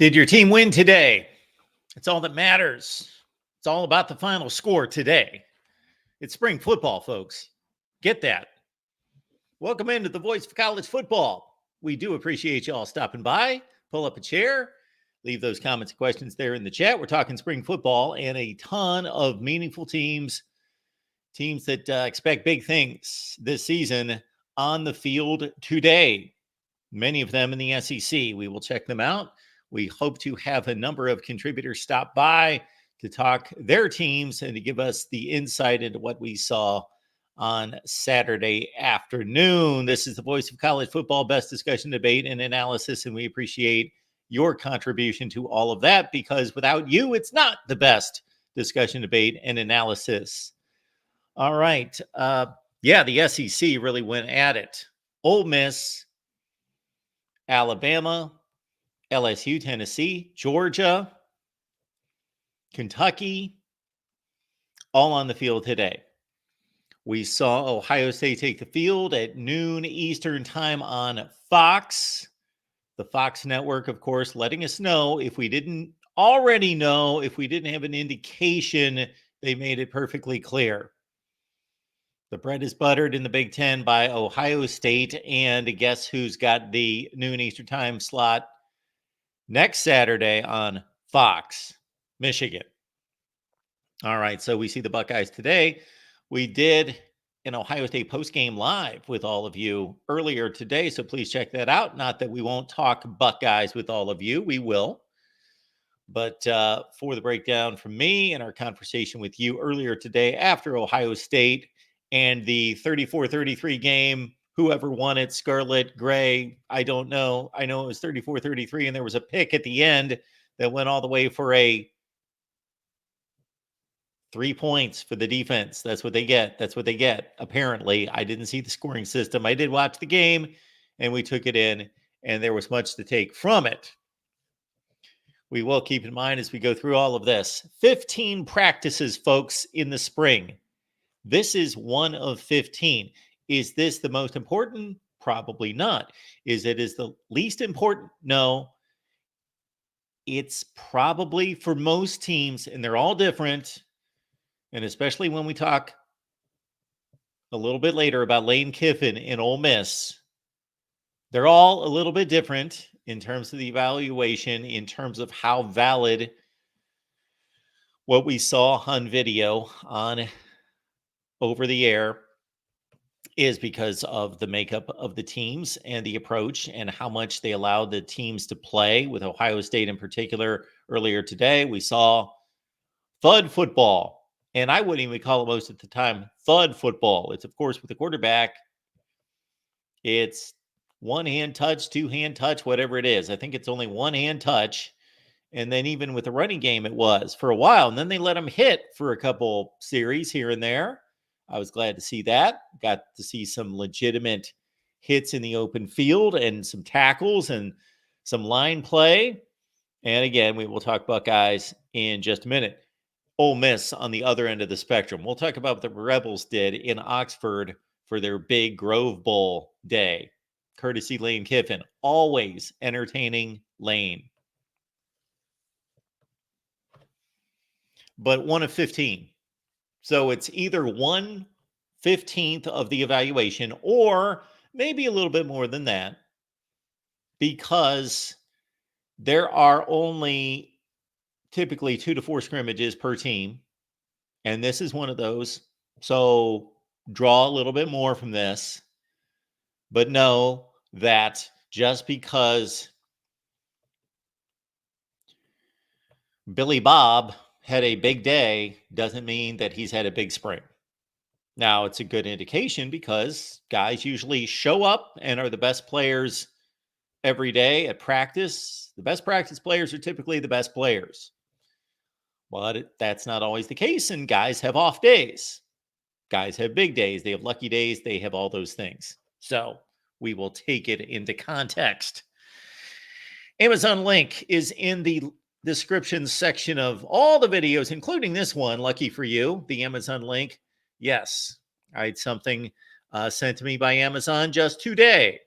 Did your team win today? It's all that matters. It's all about the final score today. It's spring football, folks. Get that. Welcome into the voice of college football. We do appreciate y'all stopping by. Pull up a chair. Leave those comments and questions there in the chat. We're talking spring football and a ton of meaningful teams that expect big things this season on the field today. Many of them in the SEC. We will check them out. We hope to have a number of contributors stop by to talk their teams and to give us the insight into what we saw on Saturday afternoon. This is the voice of college football, best discussion, debate, and analysis, and we appreciate your contribution to all of that because without you, it's not the best discussion, debate, and analysis. All right. The SEC really went at it. Ole Miss, Alabama, LSU, Tennessee, Georgia, Kentucky, all on the field today. We saw Ohio State take the field at noon Eastern time on Fox. The Fox network, of course, letting us know if we didn't already know, if we didn't have an indication, they made it perfectly clear. The bread is buttered in the Big Ten by Ohio State, and guess who's got the noon Eastern time slot next Saturday on Fox? Michigan. All right, so we see the Buckeyes today. We did an Ohio State postgame live with all of you earlier today, so please check that out. Not that we won't talk Buckeyes with all of you. We will. But for the breakdown from me and our conversation with you earlier today after Ohio State and the 34-33 game, whoever won it, Scarlet, Gray, I don't know. I know it was 34-33, and there was a pick at the end that went all the way for a 3 points for the defense. That's what they get. That's what they get. Apparently, I didn't see the scoring system. I did watch the game, and we took it in, and there was much to take from it. We will keep in mind as we go through all of this. 15 practices, folks, in the spring. This is one of 15. Is this the most important? Probably not. Is it the least important? No. It's probably for most teams, and they're all different. And especially when we talk a little bit later about Lane Kiffin and Ole Miss, they're all a little bit different in terms of the evaluation, in terms of how valid what we saw on video on over the air is because of the makeup of the teams and the approach and how much they allowed the teams to play. With Ohio State in particular, earlier today, we saw thud football. And I wouldn't even call it most of the time thud football. It's, of course, with the quarterback, it's one-hand touch, two-hand touch, whatever it is. I think it's only one-hand touch. And then even with the running game, it was for a while. And then they let him hit for a couple series here and there. I was glad to see that. Got to see some legitimate hits in the open field and some tackles and some line play. And again, we will talk Buckeyes in just a minute. Ole Miss on the other end of the spectrum. We'll talk about what the Rebels did in Oxford for their big Grove Bowl day. Courtesy Lane Kiffin. Always entertaining Lane. But 1 of 15. So it's either 1/15 of the evaluation or maybe a little bit more than that because there are only typically 2 to 4 scrimmages per team. And this is one of those. So draw a little bit more from this. But know that just because Billy Bob had a big day doesn't mean that he's had a big spring. Now, it's a good indication because guys usually show up and are the best players every day at practice. The best practice players are typically the best players. But that's not always the case, and guys have off days. Guys have big days. They have lucky days. They have all those things. So we will take it into context. Amazon link is in the description section of all the videos, including this one. Lucky for you, the Amazon link. Yes, I had something sent to me by Amazon just today.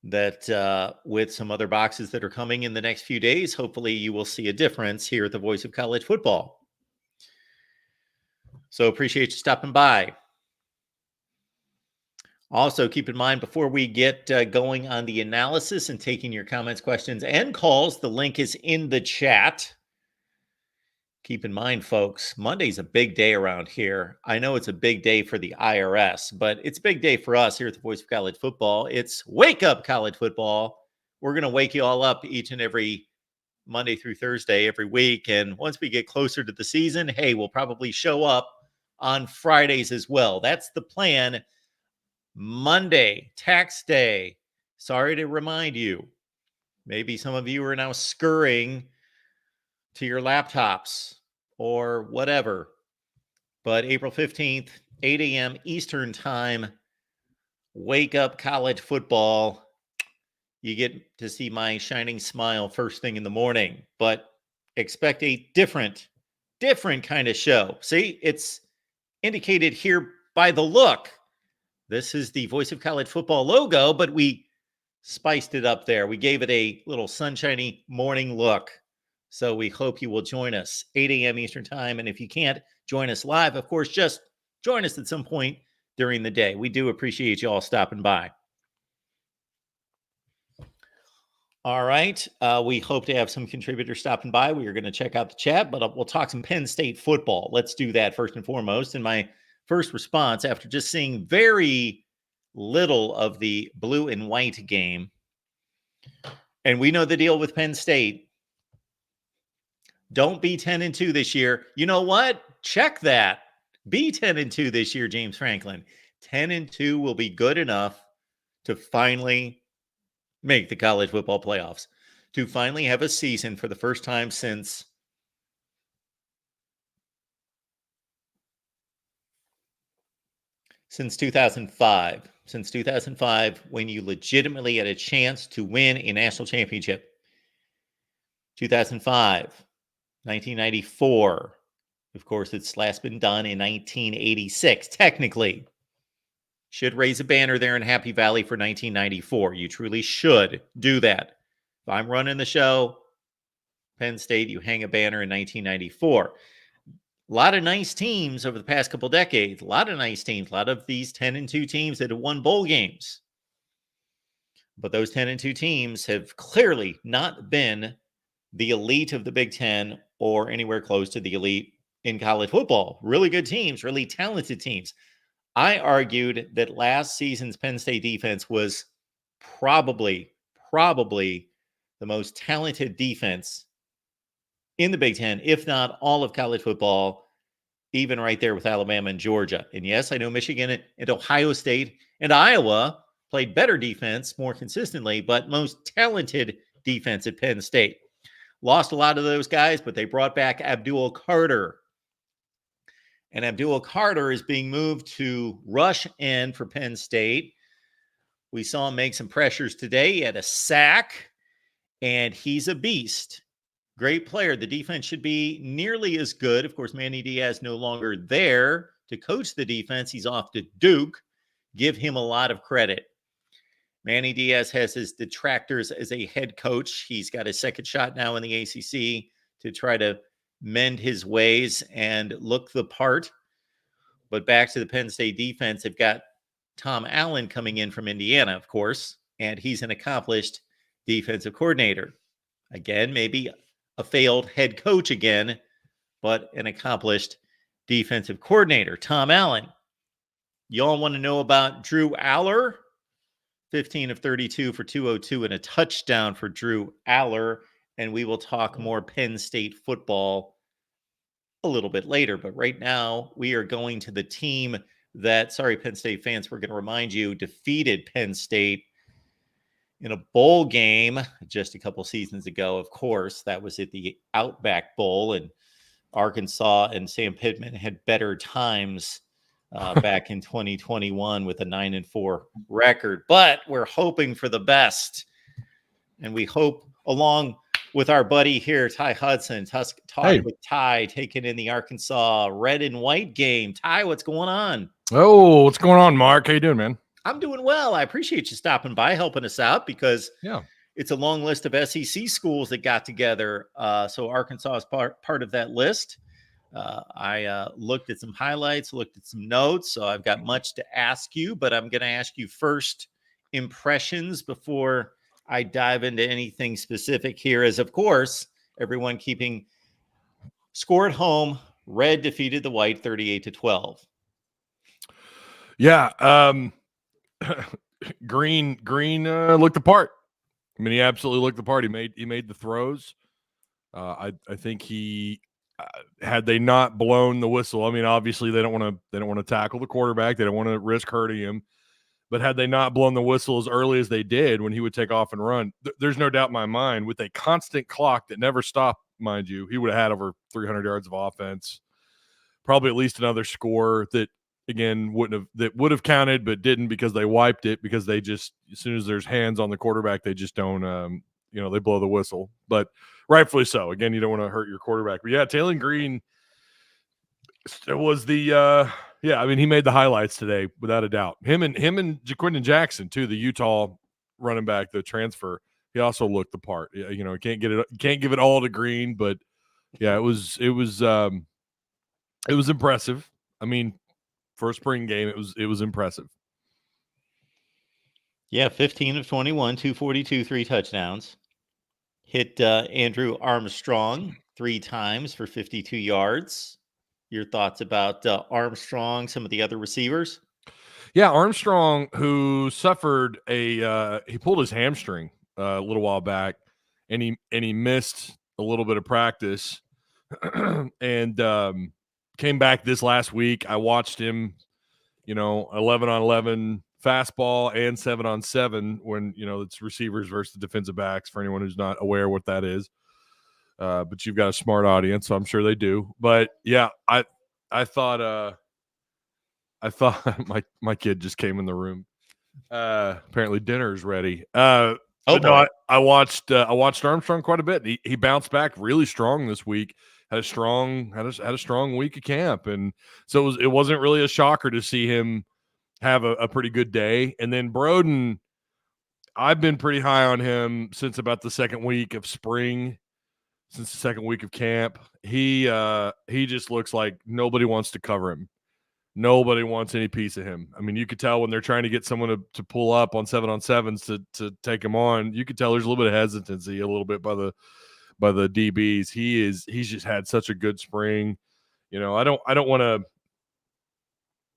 that with some other boxes that are coming in the next few days, hopefully you will see a difference here at the Voice of College Football. So appreciate you stopping by. Also, keep in mind, before we get going on the analysis and taking your comments, questions, and calls, the link is in the chat. Keep in mind, folks, Monday's a big day around here. I know it's a big day for the IRS, but it's a big day for us here at the Voice of College Football. It's Wake Up College Football. We're going to wake you all up each and every Monday through Thursday every week. And once we get closer to the season, hey, we'll probably show up on Fridays as well. That's the plan. Monday, tax day. Sorry to remind you. Maybe some of you are now scurrying to your laptops or whatever. But April 15th, 8 a.m. Eastern time, Wake Up College Football. You get to see my shining smile first thing in the morning, but expect a different kind of show. See, it's indicated here by the look. This is the Voice of College Football logo, but we spiced it up there. We gave it a little sunshiny morning look. So we hope you will join us 8 a.m. Eastern time. And if you can't join us live, of course, just join us at some point during the day. We do appreciate you all stopping by. All right. We hope to have some contributors stopping by. We are going to check out the chat, but we'll talk some Penn State football. Let's do that first and foremost. And my first response after just seeing very little of the blue and white game, and we know the deal with Penn State. Don't be 10-2 this year. You know what? Check that. Be 10-2 this year, James Franklin. 10-2 will be good enough to finally make the college football playoffs, to finally have a season for the first time since since 2005. Since 2005, when you legitimately had a chance to win a national championship. 2005, 1994. Of course, it's last been done in 1986, technically. Should raise a banner there in Happy Valley for 1994. You truly should do that. If I'm running the show, Penn State, you hang a banner in 1994. A lot of nice teams over the past couple decades. A lot of nice teams. A lot of these 10-2 teams that have won bowl games. But those 10-2 teams have clearly not been the elite of the Big Ten or anywhere close to the elite in college football. Really good teams, really talented teams. I argued that last season's Penn State defense was probably the most talented defense in the Big Ten, if not all of college football, even right there with Alabama and Georgia. And yes, I know Michigan and Ohio State and Iowa played better defense more consistently, but most talented defense at Penn State. Lost a lot of those guys, but they brought back Abdul Carter. And Abdul Carter is being moved to rush end for Penn State. We saw him make some pressures today. He had a sack, and he's a beast. Great player. The defense should be nearly as good. Of course, Manny Diaz no longer there to coach the defense. He's off to Duke. Give him a lot of credit. Manny Diaz has his detractors as a head coach. He's got a second shot now in the ACC to try to mend his ways and look the part. But back to the Penn State defense, they've got Tom Allen coming in from Indiana, of course, and he's an accomplished defensive coordinator. Again, maybe a failed head coach again, but an accomplished defensive coordinator. Tom Allen. Y'all want to know about Drew Aller? 15 of 32 for 202 and a touchdown for Drew Aller. And we will talk more Penn State football a little bit later. But right now, we are going to the team that, sorry, Penn State fans, we're going to remind you, defeated Penn State in a bowl game just a couple seasons ago. Of course, that was at the Outback Bowl, and Arkansas and Sam Pittman had better times back in 2021 with a 9-4 record. But we're hoping for the best, and we hope, along with our buddy here, Ty Hudson, with Ty, taking in the Arkansas red and white game. Ty, what's going on? Oh, what's going on, Mark? How you doing, man? I'm doing well. I appreciate you stopping by, helping us out, because Yeah. it's a long list of SEC schools that got together. So Arkansas is part of that list. I looked at some highlights, looked at some notes. So I've got much to ask you, but I'm going to ask you first impressions before I dive into anything specific here. As of course, everyone keeping score at home, Red defeated the White 38-12. Yeah. Green looked the part. I mean, he absolutely looked the part. He made the throws. I think he had they not blown the whistle. I mean, obviously they don't want to tackle the quarterback. They don't want to risk hurting him. But had they not blown the whistle as early as they did when he would take off and run, there's no doubt in my mind, with a constant clock that never stopped, mind you, he would have had over 300 yards of offense, probably at least another score that, again, would have counted but didn't, because they wiped it, because they just, as soon as there's hands on the quarterback, they just don't they blow the whistle. But rightfully so. Again, you don't want to hurt your quarterback. But yeah, Taylor Green was the I mean, he made the highlights today without a doubt. Him and Jaquindon Jackson too, the Utah running back, the transfer. He also looked the part. You know, can't give it all to Green, but yeah, it was impressive. I mean, for a spring game, it was impressive. Yeah, 15 of 21, 242, 3 touchdowns. Hit Andrew Armstrong 3 times for 52 yards. Your thoughts about Armstrong, some of the other receivers? Yeah, Armstrong, who suffered he pulled his hamstring a little while back, and he missed a little bit of practice, and came back this last week. I watched him, 11-on-11 fastball and 7-on-7 when, it's receivers versus the defensive backs, for anyone who's not aware what that is. But you've got a smart audience, so I'm sure they do. But yeah, I thought my kid just came in the room. Apparently dinner's ready. No, I watched Armstrong quite a bit. He bounced back really strong this week. Had a strong week of camp, and so it wasn't really a shocker to see him have a pretty good day. And then Broden, I've been pretty high on him since about the second week of spring, since the second week of camp. He just looks like nobody wants to cover him. Nobody wants any piece of him. I mean, you could tell when they're trying to get someone to pull up on 7-on-7s to take him on. You could tell there's a little bit of hesitancy, a little bit by the DBs. He's just had such a good spring. I don't want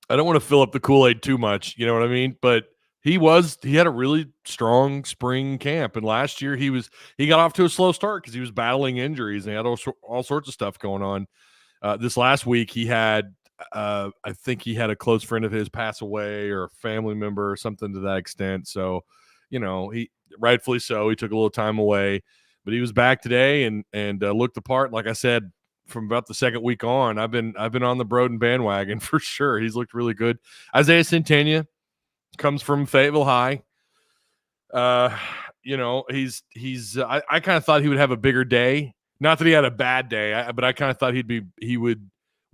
to fill up the Kool-Aid too much. You know what I mean? But he had a really strong spring camp, and last year he got off to a slow start because he was battling injuries and he had all sorts of stuff going on. This last week he had. I think he had a close friend of his pass away, or a family member, or something to that extent. So, he rightfully so. He took a little time away, but he was back today and looked the part. Like I said, from about the second week on, I've been on the Broden bandwagon for sure. He's looked really good. Isaiah Centenia comes from Fayetteville High. He's I kind of thought he would have a bigger day. Not that he had a bad day, but I kind of thought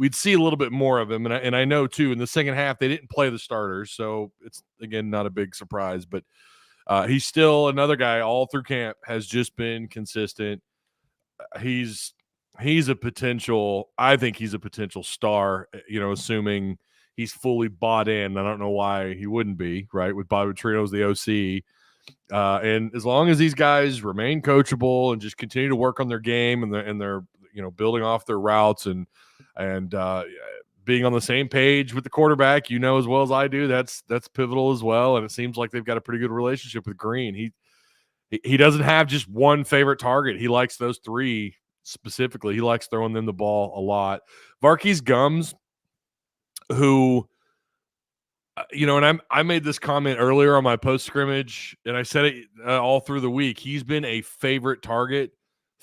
we'd see a little bit more of him. And I know, too, in the second half, they didn't play the starters. So it's, again, not a big surprise. But he's still another guy all through camp, has just been consistent. He's a potential – I think he's a potential star, assuming he's fully bought in. I don't know why he wouldn't be, right, with Bobby Petrino as the OC. And as long as these guys remain coachable and just continue to work on their game and they're building off their routes and being on the same page with the quarterback, as well as I do, that's pivotal as well. And it seems like they've got a pretty good relationship with Green. He doesn't have just one favorite target. He likes those three specifically. He likes throwing them the ball a lot. Varkey's Gums, who, and I made this comment earlier on my post scrimmage, and I said it all through the week. He's been a favorite target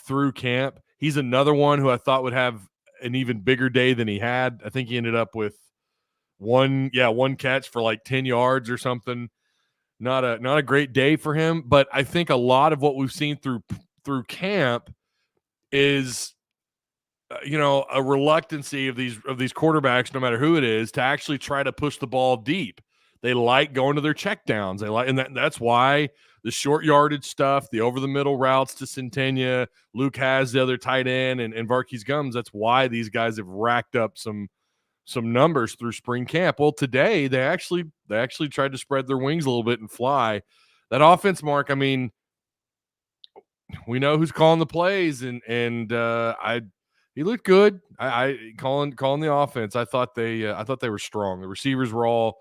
through camp. He's another one who I thought would have an even bigger day than he had. I think he ended up with one catch for like 10 yards or something. Not a great day for him, but I think a lot of what we've seen through camp is a reluctancy of these quarterbacks, no matter who it is, to actually try to push the ball deep. they like going to their checkdowns. They like, and that's why the short yardage stuff, the over the middle routes to Centennia, Luke has the other tight end, and Varkey's Gums. That's why these guys have racked up some numbers through spring camp. Well, today they actually tried to spread their wings a little bit and fly. That offense, Mark, I mean, we know who's calling the plays, and he looked good. I calling the offense. I thought they were strong. The receivers were all,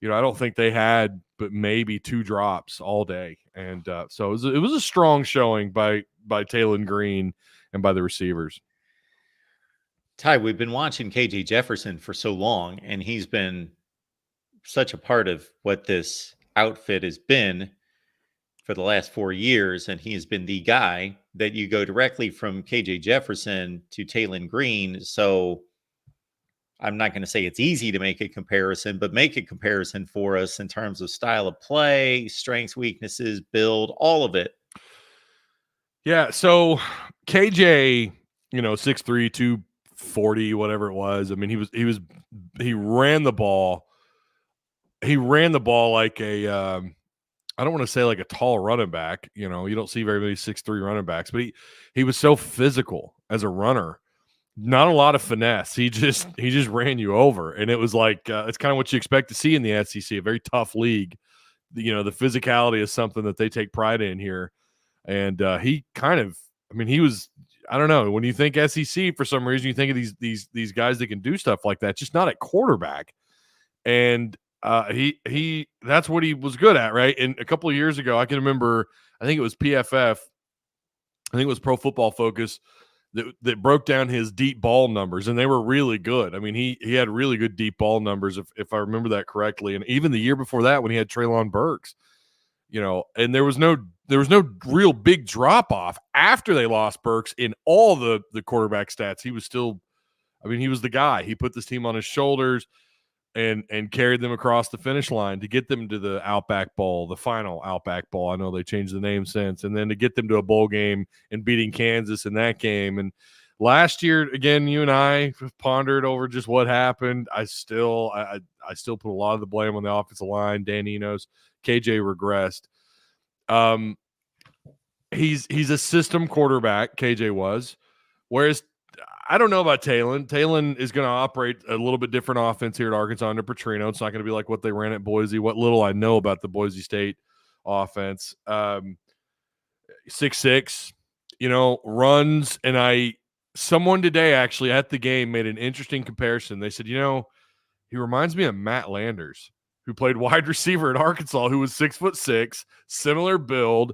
I don't think they had but maybe 2 drops all day, and so it was a strong showing by Taylor Green and by the receivers. Ty, we've been watching KJ Jefferson for so long, and he's been such a part of what this outfit has been for the last 4 years, and he has been the guy that you go directly from KJ Jefferson to Taylor Green. So I'm not going to say it's easy to make a comparison, but make a comparison for us in terms of style of play, strengths, weaknesses, build, all of it. Yeah, so KJ, 6'3", 240, whatever it was. I mean, he ran the ball. He ran the ball like a I don't want to say like a tall running back. You don't see very many 6'3" running backs, but he was so physical as a runner. Not a lot of finesse. He just ran you over, and it was like it's kind of what you expect to see in the SEC, a very tough league. The physicality is something that they take pride in here, and he kind of, I mean, he was, I don't know, when you think SEC, for some reason you think of these guys that can do stuff like that, just not at quarterback, and he that's what he was good at, right? And a couple of years ago, I can remember, I think it was PFF, I think it was Pro Football Focus, that broke down his deep ball numbers, and they were really good. I mean, he had really good deep ball numbers, if I remember that correctly. And even the year before that, when he had Treylon Burks, and there was no real big drop off after they lost Burks in all the quarterback stats. He was still, I mean, he was the guy. He put this team on his shoulders and carried them across the finish line to get them to the Outback Bowl, the final Outback Bowl. I know they changed the name since, and then to get them to a bowl game and beating Kansas in that game. And last year, again, you and I pondered over just what happened. I still put a lot of the blame on the offensive line. Dan Enos, KJ regressed. He's a system quarterback, KJ was, whereas I don't know about Talon. Talon is going to operate a little bit different offense here at Arkansas under Petrino. It's not going to be like what they ran at Boise. What little I know about the Boise State offense. 6'6", runs. And someone today actually at the game made an interesting comparison. They said, he reminds me of Matt Landers, who played wide receiver at Arkansas, who was 6'6", similar build.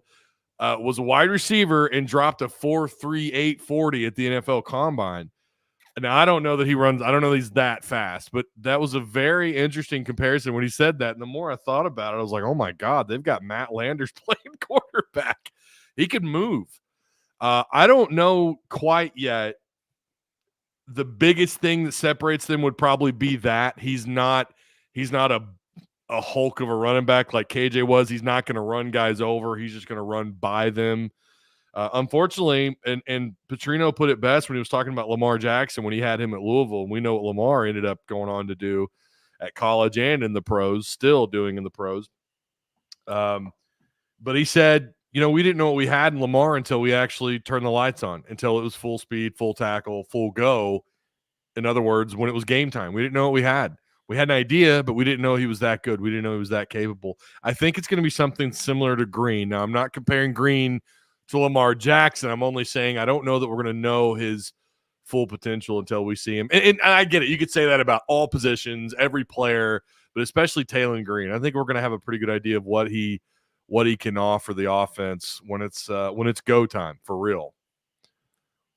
Was a wide receiver and dropped a 4.38 40 at the NFL Combine. Now, I don't know that he runs. I don't know that he's that fast, but that was a very interesting comparison when he said that. And the more I thought about it, I was like, oh, my God, they've got Matt Landers playing quarterback. He could move. I don't know quite yet. The biggest thing that separates them would probably be that he's not a hulk of a running back like KJ was. He's not going to run guys over. He's just going to run by them. Unfortunately, and Petrino put it best when he was talking about Lamar Jackson when he had him at Louisville. And we know what Lamar ended up going on to do at college and in the pros, still doing in the pros. But he said, we didn't know what we had in Lamar until we actually turned the lights on, until it was full speed, full tackle, full go. In other words, when it was game time, we didn't know what we had. We had an idea, but we didn't know he was that good. We didn't know he was that capable. I think it's going to be something similar to Green. Now, I'm not comparing Green to Lamar Jackson. I'm only saying I don't know that we're going to know his full potential until we see him. And I get it. You could say that about all positions, every player, but especially Taylor Green. I think we're going to have a pretty good idea of what he can offer the offense when it's go time for real.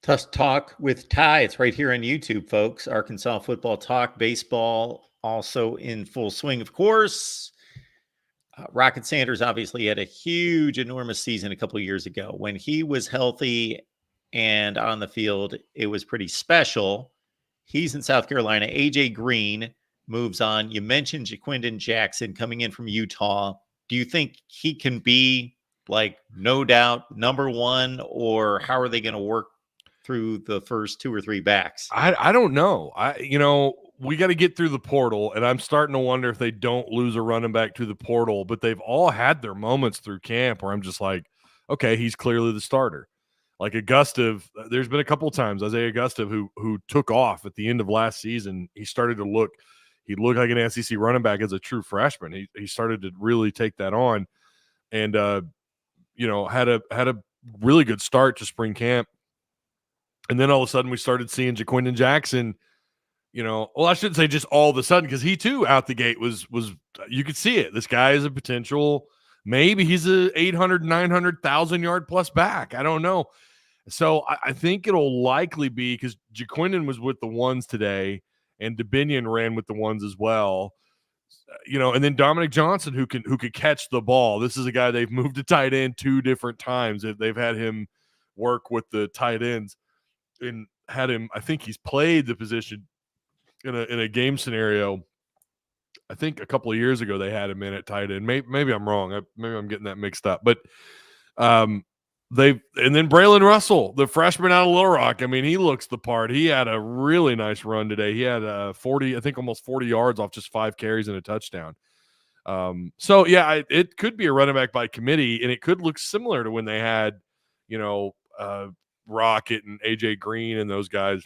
Tough Talk with Ty. It's right here on YouTube, folks. Arkansas football talk, baseball also in full swing, of course. Rocket Sanders obviously had a huge, enormous season a couple of years ago. When he was healthy and on the field, it was pretty special. He's in South Carolina. AJ Green moves on. You mentioned Jaquindon Jackson coming in from Utah. Do you think he can be, like, no doubt number one, or how are they going to work through the first 2 or 3 backs? I don't know. we got to get through the portal, and I'm starting to wonder if they don't lose a running back to the portal, but they've all had their moments through camp where I'm just like, okay, he's clearly the starter. Like Augustave, there's been a couple of times, Isaiah Augustave, who took off at the end of last season. He started to look like an SEC running back as a true freshman. He started to really take that on, and had a really good start to spring camp. And then all of a sudden we started seeing Jaquindon Jackson, I shouldn't say just all of a sudden, because he too out the gate was you could see it. This guy is a potential, maybe he's a 800, 900,000 yard plus back. I don't know. So I think it'll likely be because Jaquindon was with the ones today and Dubinion ran with the ones as well. And then Dominic Johnson, who could catch the ball. This is a guy they've moved to tight end 2 different times. They've had him work with the tight ends and had him. I think he's played the position in a game scenario. I think a couple of years ago they had him in at tight end. Maybe I'm wrong. Maybe I'm getting that mixed up. But and then Braylon Russell, the freshman out of Little Rock. I mean, he looks the part. He had a really nice run today. He had almost 40 yards off just 5 carries and a touchdown. It could be a running back by committee, and it could look similar to when they had, Rocket and AJ Green and those guys.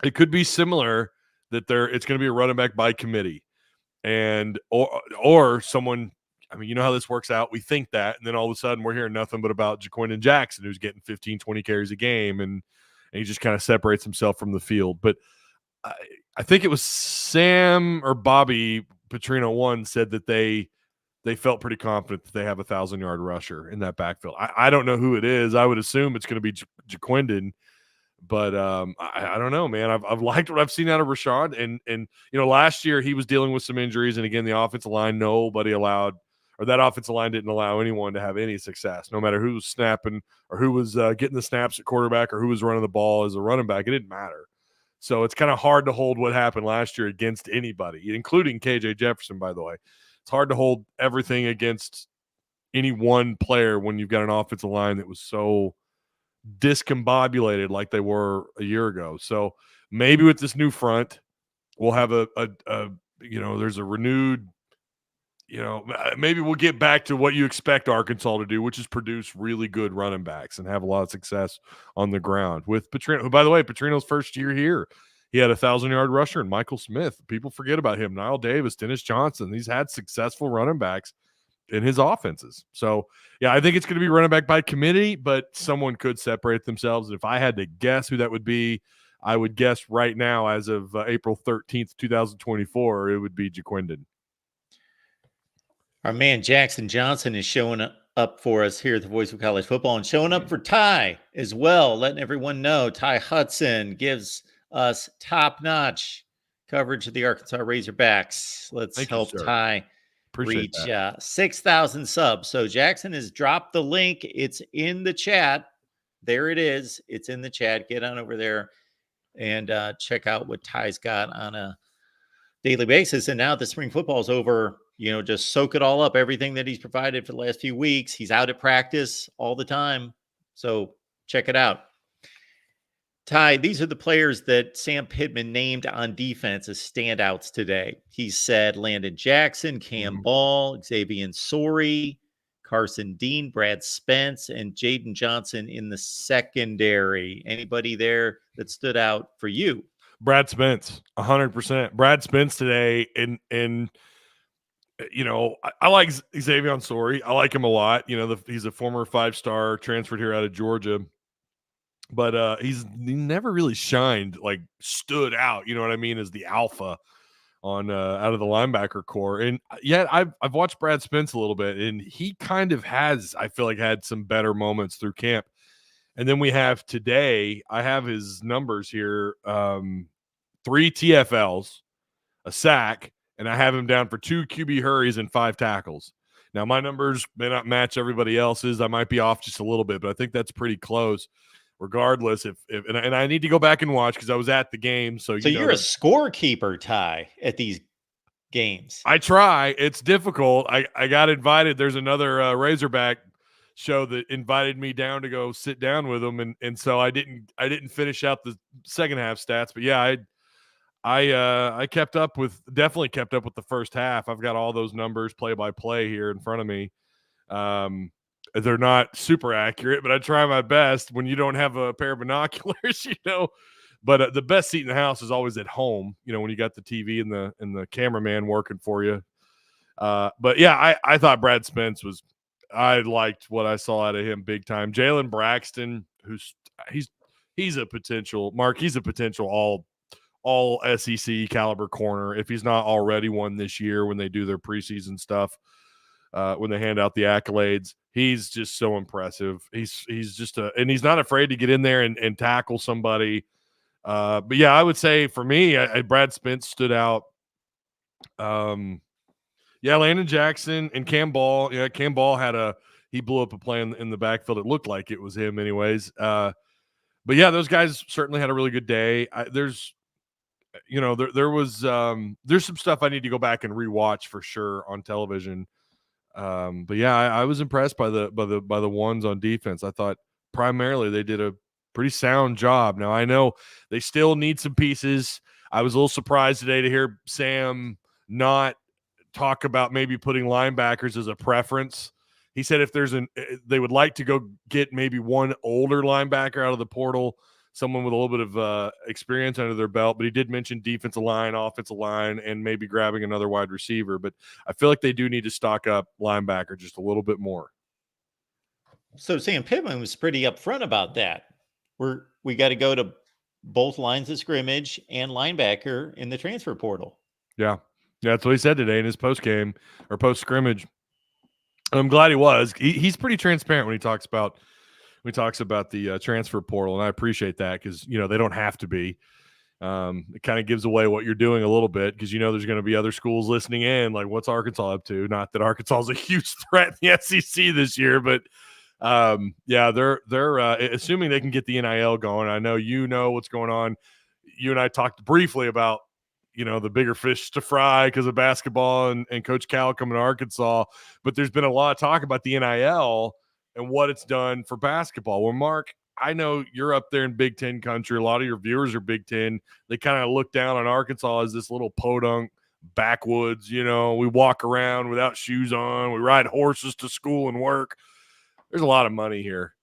It could be similar that it's going to be a running back by committee, and or someone. I mean, you know how this works out. We think that, and then all of a sudden we're hearing nothing but about Jaquindon Jackson, who's getting 15, 20 carries a game, and he just kind of separates himself from the field. But I think it was Sam or Bobby Petrino one said that they felt pretty confident that they have a 1,000-yard rusher in that backfield. I don't know who it is. I would assume it's going to be Jaquindon, but I don't know, man. I've liked what I've seen out of Rashad, and last year he was dealing with some injuries, and again, the offensive line, that offensive line didn't allow anyone to have any success, no matter who was snapping or who was getting the snaps at quarterback or who was running the ball as a running back. It didn't matter. So it's kind of hard to hold what happened last year against anybody, including KJ Jefferson, by the way. It's hard to hold everything against any one player when you've got an offensive line that was so discombobulated like they were a year ago. So maybe with this new front, we'll have there's a renewed, maybe we'll get back to what you expect Arkansas to do, which is produce really good running backs and have a lot of success on the ground. With Petrino, who, by the way, Petrino's first year here, he had a 1,000-yard rusher, and Michael Smith. People forget about him. Niall Davis, Dennis Johnson. He's had successful running backs in his offenses. So, yeah, I think it's going to be running back by committee, but someone could separate themselves. And if I had to guess who that would be, I would guess right now, as of April 13th, 2024, it would be Jaquindon. Our man Jackson Johnson is showing up for us here at the Voice of College Football and showing up for Ty as well, letting everyone know Ty Hudson gives us top-notch coverage of the Arkansas Razorbacks. Let's help Ty reach 6,000 subs. So Jackson has dropped the link. It's in the chat. There it is. It's in the chat. Get on over there and check out what Ty's got on a daily basis. And now that spring football is over, just soak it all up, everything that he's provided for the last few weeks. He's out at practice all the time. So check it out. Ty, these are the players that Sam Pittman named on defense as standouts today. He said Landon Jackson, Cam Ball, Xavier Sori, Carson Dean, Brad Spence, and Jaden Johnson in the secondary. Anybody there that stood out for you? Brad Spence, 100%. Brad Spence today, and I like Xavier Sori. I like him a lot. He's a former 5-star, transferred here out of Georgia, but he never really shined, like stood out. You know what I mean? As the alpha on out of the linebacker core. And yet I've watched Brad Spence a little bit, and he kind of has, I feel like, had some better moments through camp. And then we have today, I have his numbers here, 3 TFLs, a sack, and I have him down for 2 QB hurries and 5 tackles. Now, my numbers may not match everybody else's. I might be off just a little bit, but I think that's pretty close. Regardless, and I need to go back and watch because I was at the game. So you're a scorekeeper, Ty, at these games. I try. It's difficult. I got invited. There's another Razorback show that invited me down to go sit down with them, and so I didn't finish out the second half stats. But yeah, I definitely kept up with the first half. I've got all those numbers play by play here in front of me. They're not super accurate, but I try my best when you don't have a pair of binoculars, But the best seat in the house is always at home, when you got the TV and the cameraman working for you. But yeah, I thought Brad Spence I liked what I saw out of him big time. Jalen Braxton, he's a potential all SEC caliber corner if he's not already one this year when they do their preseason stuff. When they hand out the accolades, he's just so impressive. He's just and he's not afraid to get in there and tackle somebody. But yeah, I would say for me, Brad Spence stood out. Yeah, Landon Jackson and Cam Ball. Yeah, Cam Ball he blew up a play in the backfield. It looked like it was him, anyways. But yeah, those guys certainly had a really good day. There's some stuff I need to go back and rewatch for sure on television. But yeah, I was impressed by the ones on defense. I thought primarily they did a pretty sound job. Now I know they still need some pieces. I was a little surprised today to hear Sam not talk about maybe putting linebackers as a preference. He said if they would like to go get maybe one older linebacker out of the portal, someone with a little bit of experience under their belt, but he did mention defensive line, offensive line, and maybe grabbing another wide receiver. But I feel like they do need to stock up linebacker just a little bit more. So Sam Pittman was pretty upfront about that. We got to go to both lines of scrimmage and linebacker in the transfer portal. Yeah, that's what he said today in his post game or post scrimmage. I'm glad he was. He's pretty transparent when he talks about the transfer portal, and I appreciate that because they don't have to be. It kind of gives away what you're doing a little bit because there's going to be other schools listening in, like what's Arkansas up to? Not that Arkansas is a huge threat in the SEC this year, but yeah, they're assuming they can get the NIL going. I know what's going on. You and I talked briefly about the bigger fish to fry because of basketball and Coach Cal coming to Arkansas, but there's been a lot of talk about the NIL and what it's done for basketball. Well, Mark, I know you're up there in Big Ten country. A lot of your viewers are Big Ten. They kind of look down on Arkansas as this little podunk backwoods. We walk around without shoes on. We ride horses to school and work. There's a lot of money here.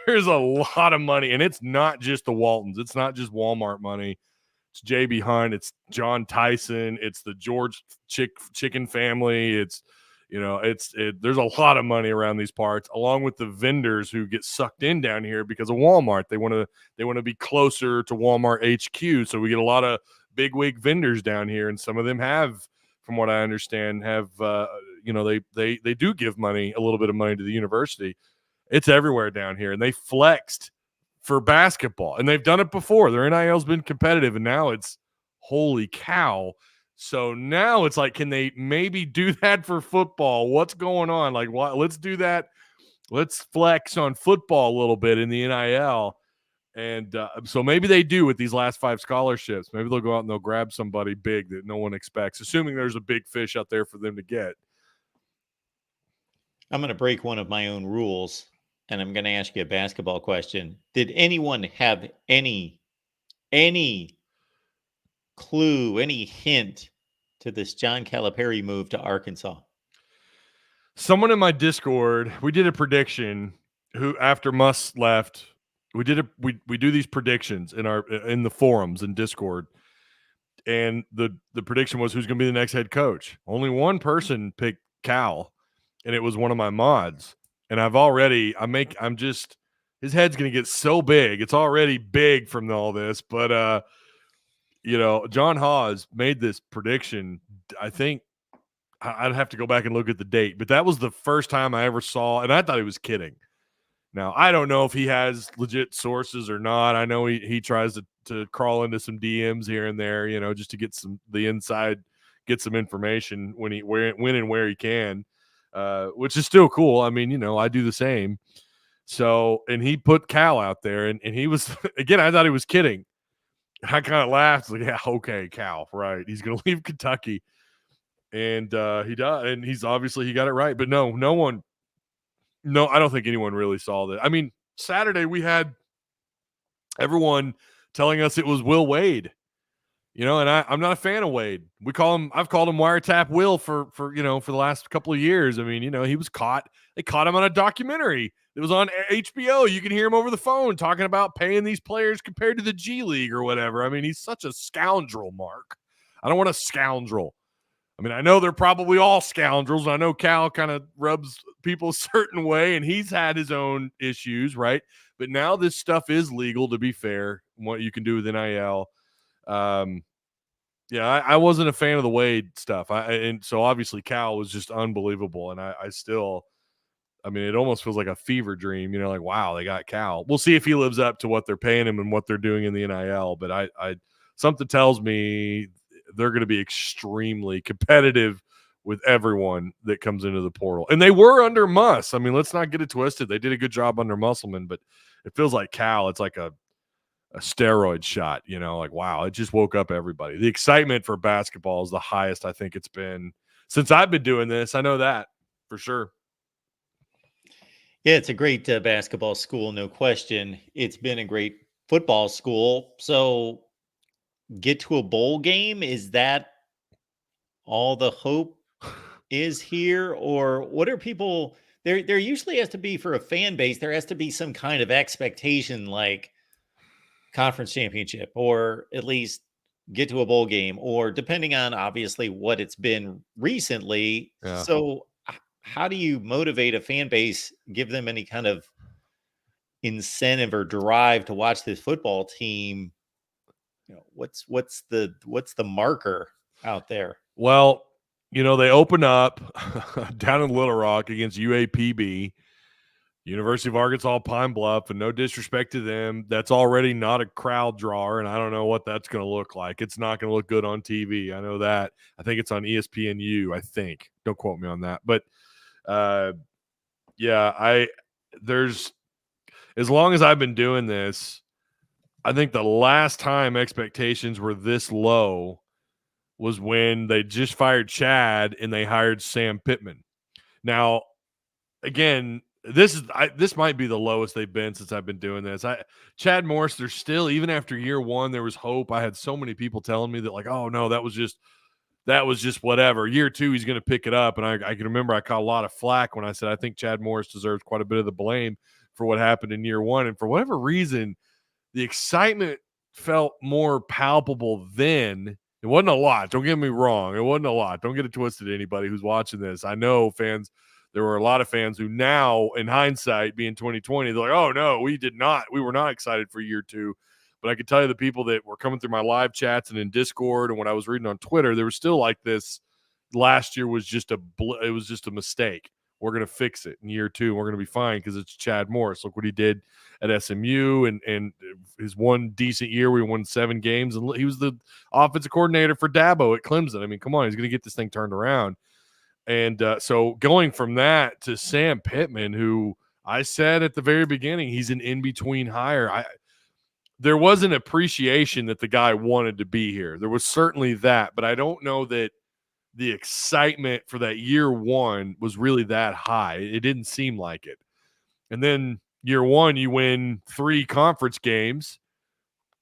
There's a lot of money, and it's not just the Waltons. It's not just Walmart money. It's J.B. Hunt. It's John Tyson. It's the George Chicken family. It's there's a lot of money around these parts, along with the vendors who get sucked in down here because of Walmart. They want to be closer to Walmart HQ, so we get a lot of bigwig vendors down here, and some of them have, from what I understand, they do give a little bit of money to the university. It's everywhere down here, and they flexed for basketball, and they've done it before. Their NIL's been competitive, and now it's holy cow. So now it's like, can they maybe do that for football? What's going on? Like, let's do that. Let's flex on football a little bit in the NIL. And so maybe they do with these last 5 scholarships. Maybe they'll go out and they'll grab somebody big that no one expects, assuming there's a big fish out there for them to get. I'm going to break one of my own rules, and I'm going to ask you a basketball question. Did anyone have any clue, any hint to this John Calipari move to Arkansas? Someone in my Discord, we did a prediction. Who after Muss left, we do these predictions in the forums in Discord, and the prediction was who's going to be the next head coach. Only one person picked Cal, and it was one of my mods. And his head's going to get so big. It's already big from all this, but John Hawes made this prediction. I think I'd have to go back and look at the date, but that was the first time I ever saw, and I thought he was kidding. Now, I don't know if he has legit sources or not. I know he tries to crawl into some DMs here and there, just to get the inside, get some information when and where he can, which is still cool. I mean, I do the same. So, and he put Cal out there, and he was, again, I thought he was kidding. I kind of laughed, like, yeah, okay, Cal, right. He's going to leave Kentucky. And he does, and he got it right. But no, I don't think anyone really saw that. I mean, Saturday we had everyone telling us it was Will Wade. You know, and I'm not a fan of Wade. I've called him Wiretap Will for the last couple of years. I mean, he was caught. They caught him on a documentary. It was on HBO. You can hear him over the phone talking about paying these players compared to the G League or whatever. I mean, he's such a scoundrel, Mark. I don't want a scoundrel. I mean, I know they're probably all scoundrels. I know Cal kind of rubs people a certain way, and he's had his own issues, right? But now this stuff is legal, to be fair, what you can do with NIL. Yeah, I wasn't a fan of the Wade stuff. And so obviously Cal was just unbelievable. And I still, I mean, it almost feels like a fever dream, like, wow, they got Cal. We'll see if he lives up to what they're paying him and what they're doing in the NIL. But I something tells me they're going to be extremely competitive with everyone that comes into the portal. And they were under Muss. I mean, let's not get it twisted. They did a good job under Musselman, but it feels like Cal, it's like a steroid shot, like, wow, it just woke up everybody. The excitement for basketball is the highest I think it's been since I've been doing this. I know that for sure. Yeah, it's a great basketball school, no question. It's been a great football school. So get to a bowl game, is that all the hope is here? Or what are people there usually has to be, for a fan base, there has to be some kind of expectation, like conference championship, or at least get to a bowl game, or depending on obviously what it's been recently. Yeah. So how do you motivate a fan base, give them any kind of incentive or drive to watch this football team? What's the marker out there? Well, they open up down in Little Rock against UAPB, University of Arkansas Pine Bluff, and no disrespect to them, that's already not a crowd drawer, and I don't know what that's going to look like. It's not going to look good on TV. I know that. I think it's on ESPNU, I think. Don't quote me on that. But, yeah, as long as I've been doing this, I think the last time expectations were this low was when they just fired Chad and they hired Sam Pittman. Now, again, this might be the lowest they've been since I've been doing this. Chad Morris, there's still, even after year one, there was hope. I had so many people telling me that, like, oh no, that was just whatever. Year two, he's going to pick it up. And I can remember I caught a lot of flack when I said I think Chad Morris deserves quite a bit of the blame for what happened in year one. And for whatever reason, the excitement felt more palpable then. It wasn't a lot. Don't get me wrong. It wasn't a lot. Don't get it twisted, anybody who's watching this. I know fans. There were a lot of fans who now, in hindsight, being 2020, they're like, oh, no, we were not excited for year two. But I can tell you the people that were coming through my live chats and in Discord and what I was reading on Twitter, they were still like this. Last year was just a mistake. We're going to fix it in year two. And we're going to be fine because it's Chad Morris. Look what he did at SMU and his one decent year. We won 7 games, and he was the offensive coordinator for Dabo at Clemson. I mean, come on, he's going to get this thing turned around. And so going from that to Sam Pittman, who I said at the very beginning, he's an in-between hire. There was an appreciation that the guy wanted to be here. There was certainly that, but I don't know that the excitement for that year one was really that high. It didn't seem like it. And then year one, you win 3 conference games.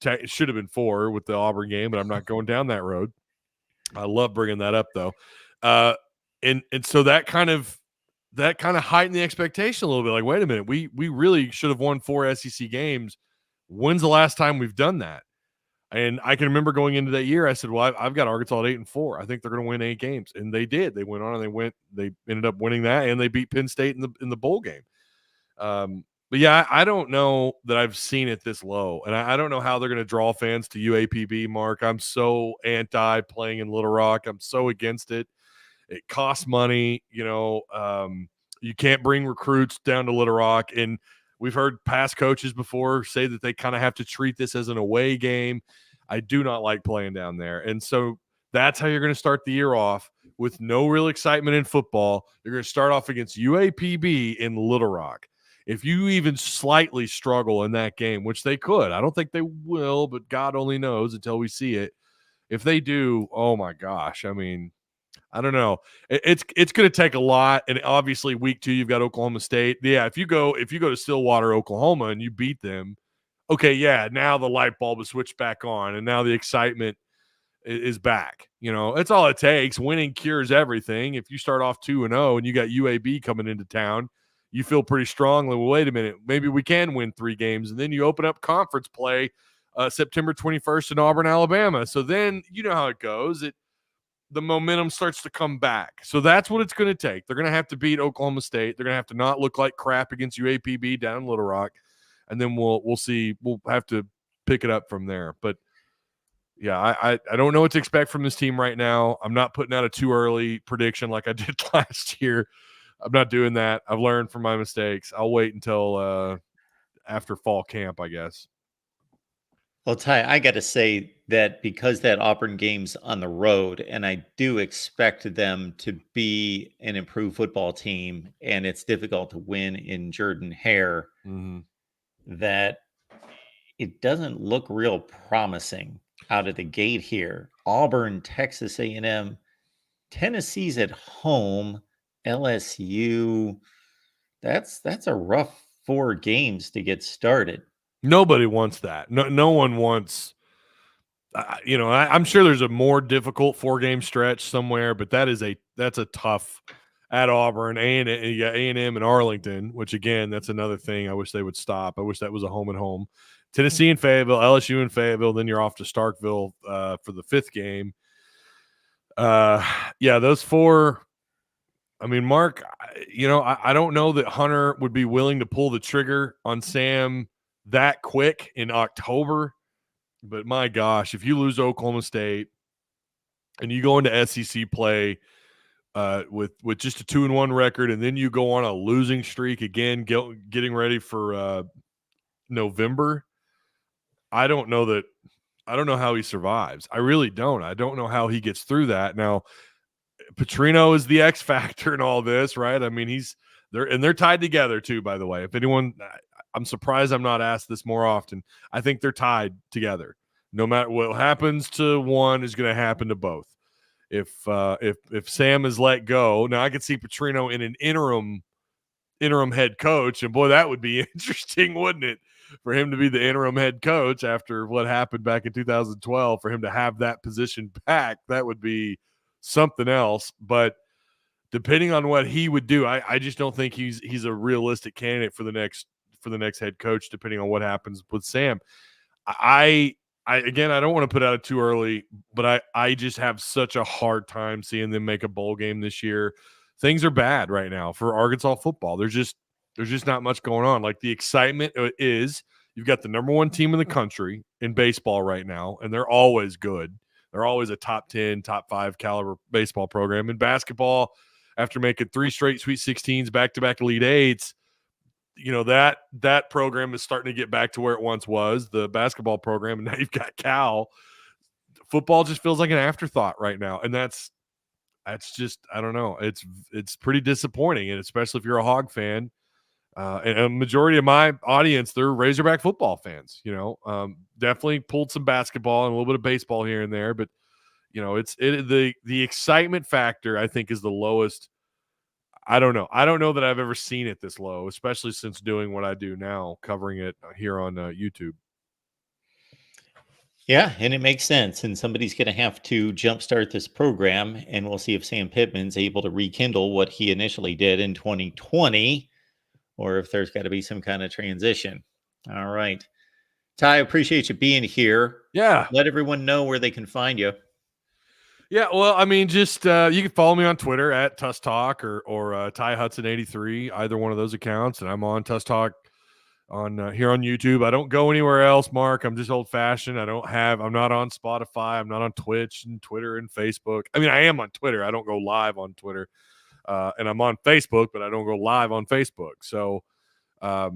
It should have been 4 with the Auburn game, but I'm not going down that road. I love bringing that up, though. And so that kind of heightened the expectation a little bit. Like, wait a minute, we really should have won 4 SEC games. When's the last time we've done that? And I can remember going into that year, I said, well, I've got Arkansas at 8-4. I think they're going to win 8 games. And they did. They went on and they ended up winning that, and they beat Penn State in the bowl game. But yeah, I don't know that I've seen it this low. And I don't know how they're going to draw fans to UAPB, Mark. I'm so anti playing in Little Rock. I'm so against it. It costs money. You can't bring recruits down to Little Rock. And we've heard past coaches before say that they kind of have to treat this as an away game. I do not like playing down there. And so that's how you're going to start the year off, with no real excitement in football. You're going to start off against UAPB in Little Rock. If you even slightly struggle in that game, which they could, I don't think they will, but God only knows until we see it. If they do, oh my gosh, I mean, I don't know. It's going to take a lot, and obviously week 2 you've got Oklahoma State. Yeah, if you go to Stillwater, Oklahoma, and you beat them, okay, yeah, now the light bulb is switched back on, and now the excitement is back. It's all it takes. Winning cures everything. If you start off 2-0 and you got UAB coming into town, you feel pretty strongly, well, wait a minute, maybe we can win 3 games. And then you open up conference play September 21st in Auburn, Alabama. So then you know how it goes. The momentum starts to come back. So that's what it's going to take. They're going to have to beat Oklahoma State. They're going to have to not look like crap against UAPB down in Little Rock. And then we'll see. We'll have to pick it up from there. But yeah, I don't know what to expect from this team right now. I'm not putting out a too early prediction like I did last year. I'm not doing that. I've learned from my mistakes. I'll wait until after fall camp, I guess. Well, Ty, I got to say that because that Auburn game's on the road, and I do expect them to be an improved football team, and it's difficult to win in Jordan-Hare, that it doesn't look real promising out of the gate here. Auburn, Texas A&M, Tennessee's at home, LSU. That's a rough 4 games to get started. Nobody wants that. No one wants. I'm sure there's a more difficult 4-game stretch somewhere, but that's a tough at Auburn and A&M and Arlington, which again, that's another thing. I wish they would stop. I wish that was a home and home. Tennessee and Fayetteville, LSU and Fayetteville. Then you're off to Starkville for the 5th game. Yeah, those 4. I mean, Mark, I don't know that Hunter would be willing to pull the trigger on Sam that quick in October, but my gosh, if you lose Oklahoma State and you go into SEC play with just a 2-1 record, and then you go on a losing streak again, getting ready for November, I don't know how he survives. I really don't. I don't know how he gets through that. Now, Petrino is the X factor in all this, right? I mean, they're tied together too, by the way. If anyone, I'm surprised I'm not asked this more often. I think they're tied together. No matter what happens to one is going to happen to both. If Sam is let go, now I could see Petrino in an interim head coach, and boy, that would be interesting, wouldn't it? For him to be the interim head coach after what happened back in 2012, for him to have that position back, that would be something else. But depending on what he would do, I just don't think he's a realistic candidate for the next head coach, depending on what happens with Sam. I don't want to put out it too early, but I just have such a hard time seeing them make a bowl game this year. Things are bad right now for Arkansas football. There's just not much going on. Like, the excitement is you've got the number 1 team in the country in baseball right now, and they're always good. They're always a top 10, top 5 caliber baseball program. In basketball, after making 3 straight Sweet 16s, back-to-back Elite 8s, that program is starting to get back to where it once was, the basketball program, and now you've got Cal. Football just feels like an afterthought right now, and that's just, I don't know. It's pretty disappointing, and especially if you're a Hog fan. And a majority of my audience, they're Razorback football fans. Definitely pulled some basketball and a little bit of baseball here and there, but the excitement factor, I think, is the lowest. I don't know that I've ever seen it this low, especially since doing what I do now, covering it here on YouTube. Yeah, and it makes sense. And somebody's going to have to jumpstart this program, and we'll see if Sam Pittman's able to rekindle what he initially did in 2020, or if there's got to be some kind of transition. All right. Ty, I appreciate you being here. Yeah. Let everyone know where they can find you. Yeah, well, I mean, just you can follow me on Twitter at Tuss Talk or Ty Hudson 83, either one of those accounts, and I'm on Tuss Talk on here on YouTube. I don't go anywhere else, Mark. I'm just old fashioned. I'm not on Spotify. I'm not on Twitch and Twitter and Facebook. I mean, I am on Twitter. I don't go live on Twitter, and I'm on Facebook, but I don't go live on Facebook. So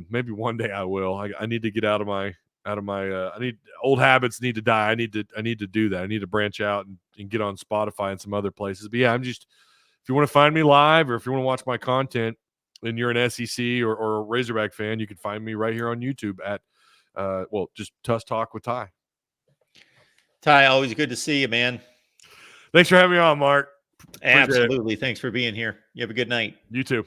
maybe one day I will. I need to get out of my I need old habits need to die. I need to do that. I need to branch out and get on Spotify and some other places. But yeah, if you want to find me live, or if you want to watch my content and you're an SEC or a Razorback fan, you can find me right here on YouTube at just Tuss Talk with Ty. Ty, always good to see you, man. Thanks for having me on, Mark. Absolutely. Thanks for being here. You have a good night. You too.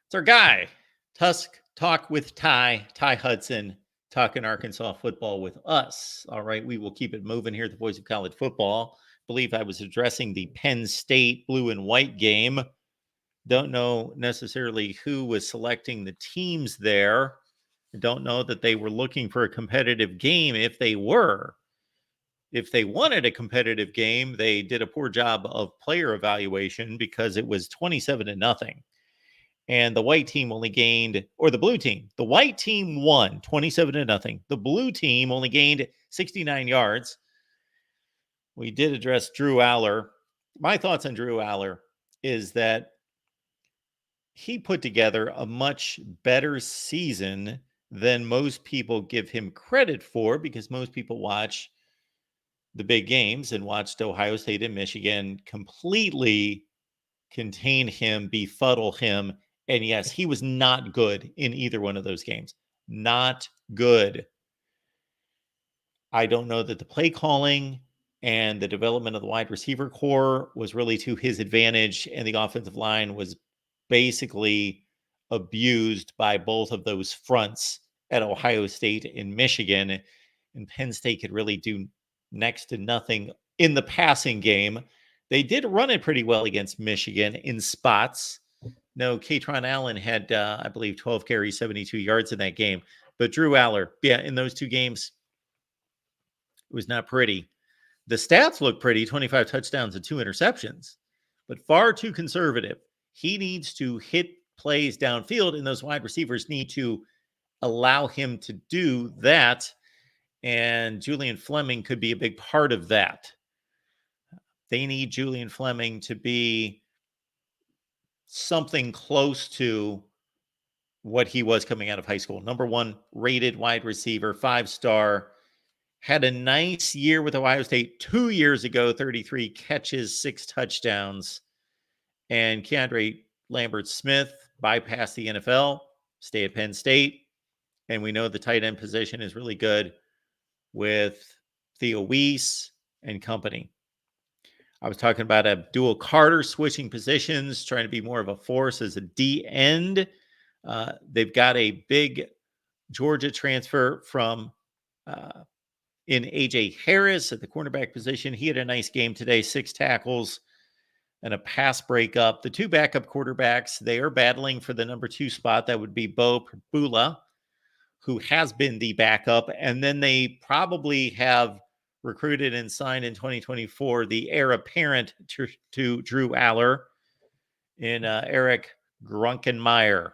It's our guy, Tuss Talk with Ty Hudson. talking Arkansas football with us. All right, we will keep it moving here at the Voice of College Football. I believe I was addressing the Penn State blue and white game. Don't know necessarily who was selecting the teams there. I don't know that they were looking for a competitive game. If they wanted a competitive game, they did a poor job of player evaluation because it was 27-0. And the white team only gained, or the blue team, the white team won 27-0. The blue team only gained 69 yards. We did address Drew Aller. My thoughts on Drew Aller is that he put together a much better season than most people give him credit for, because most people watch the big games and watched Ohio State and Michigan completely contain him, befuddle him. And yes, he was not good in either one of those games. Not good. I don't know that the play calling and the development of the wide receiver core was really to his advantage, and the offensive line was basically abused by both of those fronts at Ohio State and Michigan. And Penn State could really do next to nothing in the passing game. They did run it pretty well against Michigan in spots. No, Katron Allen had, I believe, 12 carries, 72 yards in that game. But Drew Aller, yeah, in those two games, it was not pretty. The stats look pretty, 25 touchdowns and 2 interceptions, but far too conservative. He needs to hit plays downfield, and those wide receivers need to allow him to do that. And Julian Fleming could be a big part of that. They need Julian Fleming to be something close to what he was coming out of high school. Number 1 rated wide receiver, 5-star. Had a nice year with Ohio State 2 years ago, 33 catches, 6 touchdowns. And Keandre Lambert-Smith bypassed the NFL, stay at Penn State. And we know the tight end position is really good with Theo Weiss and company. I was talking about Abdul Carter switching positions, trying to be more of a force as a D end. They've got a big Georgia transfer from in AJ Harris at the cornerback position. He had a nice game today, 6 tackles and a pass breakup. The 2 backup quarterbacks, they are battling for the number 2 spot. That would be Bo Pribula, who has been the backup. And then they probably have recruited and signed in 2024 the heir apparent to Drew Aller in Eric Grunkenmeyer.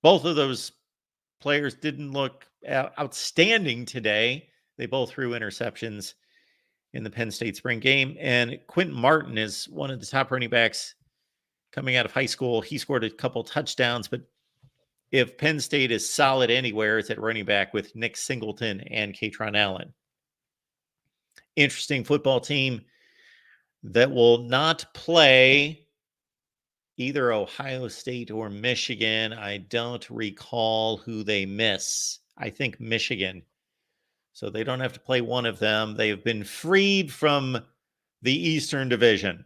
Both of those players didn't look outstanding today. They both threw interceptions in the Penn State spring game. And Quentin Martin is one of the top running backs coming out of high school. He scored a couple touchdowns, but if Penn State is solid anywhere, it's at running back with Nick Singleton and Katron Allen. Interesting football team that will not play either Ohio State or Michigan. I don't recall who they miss. I think Michigan. So they don't have to play one of them. They have been freed from the Eastern Division.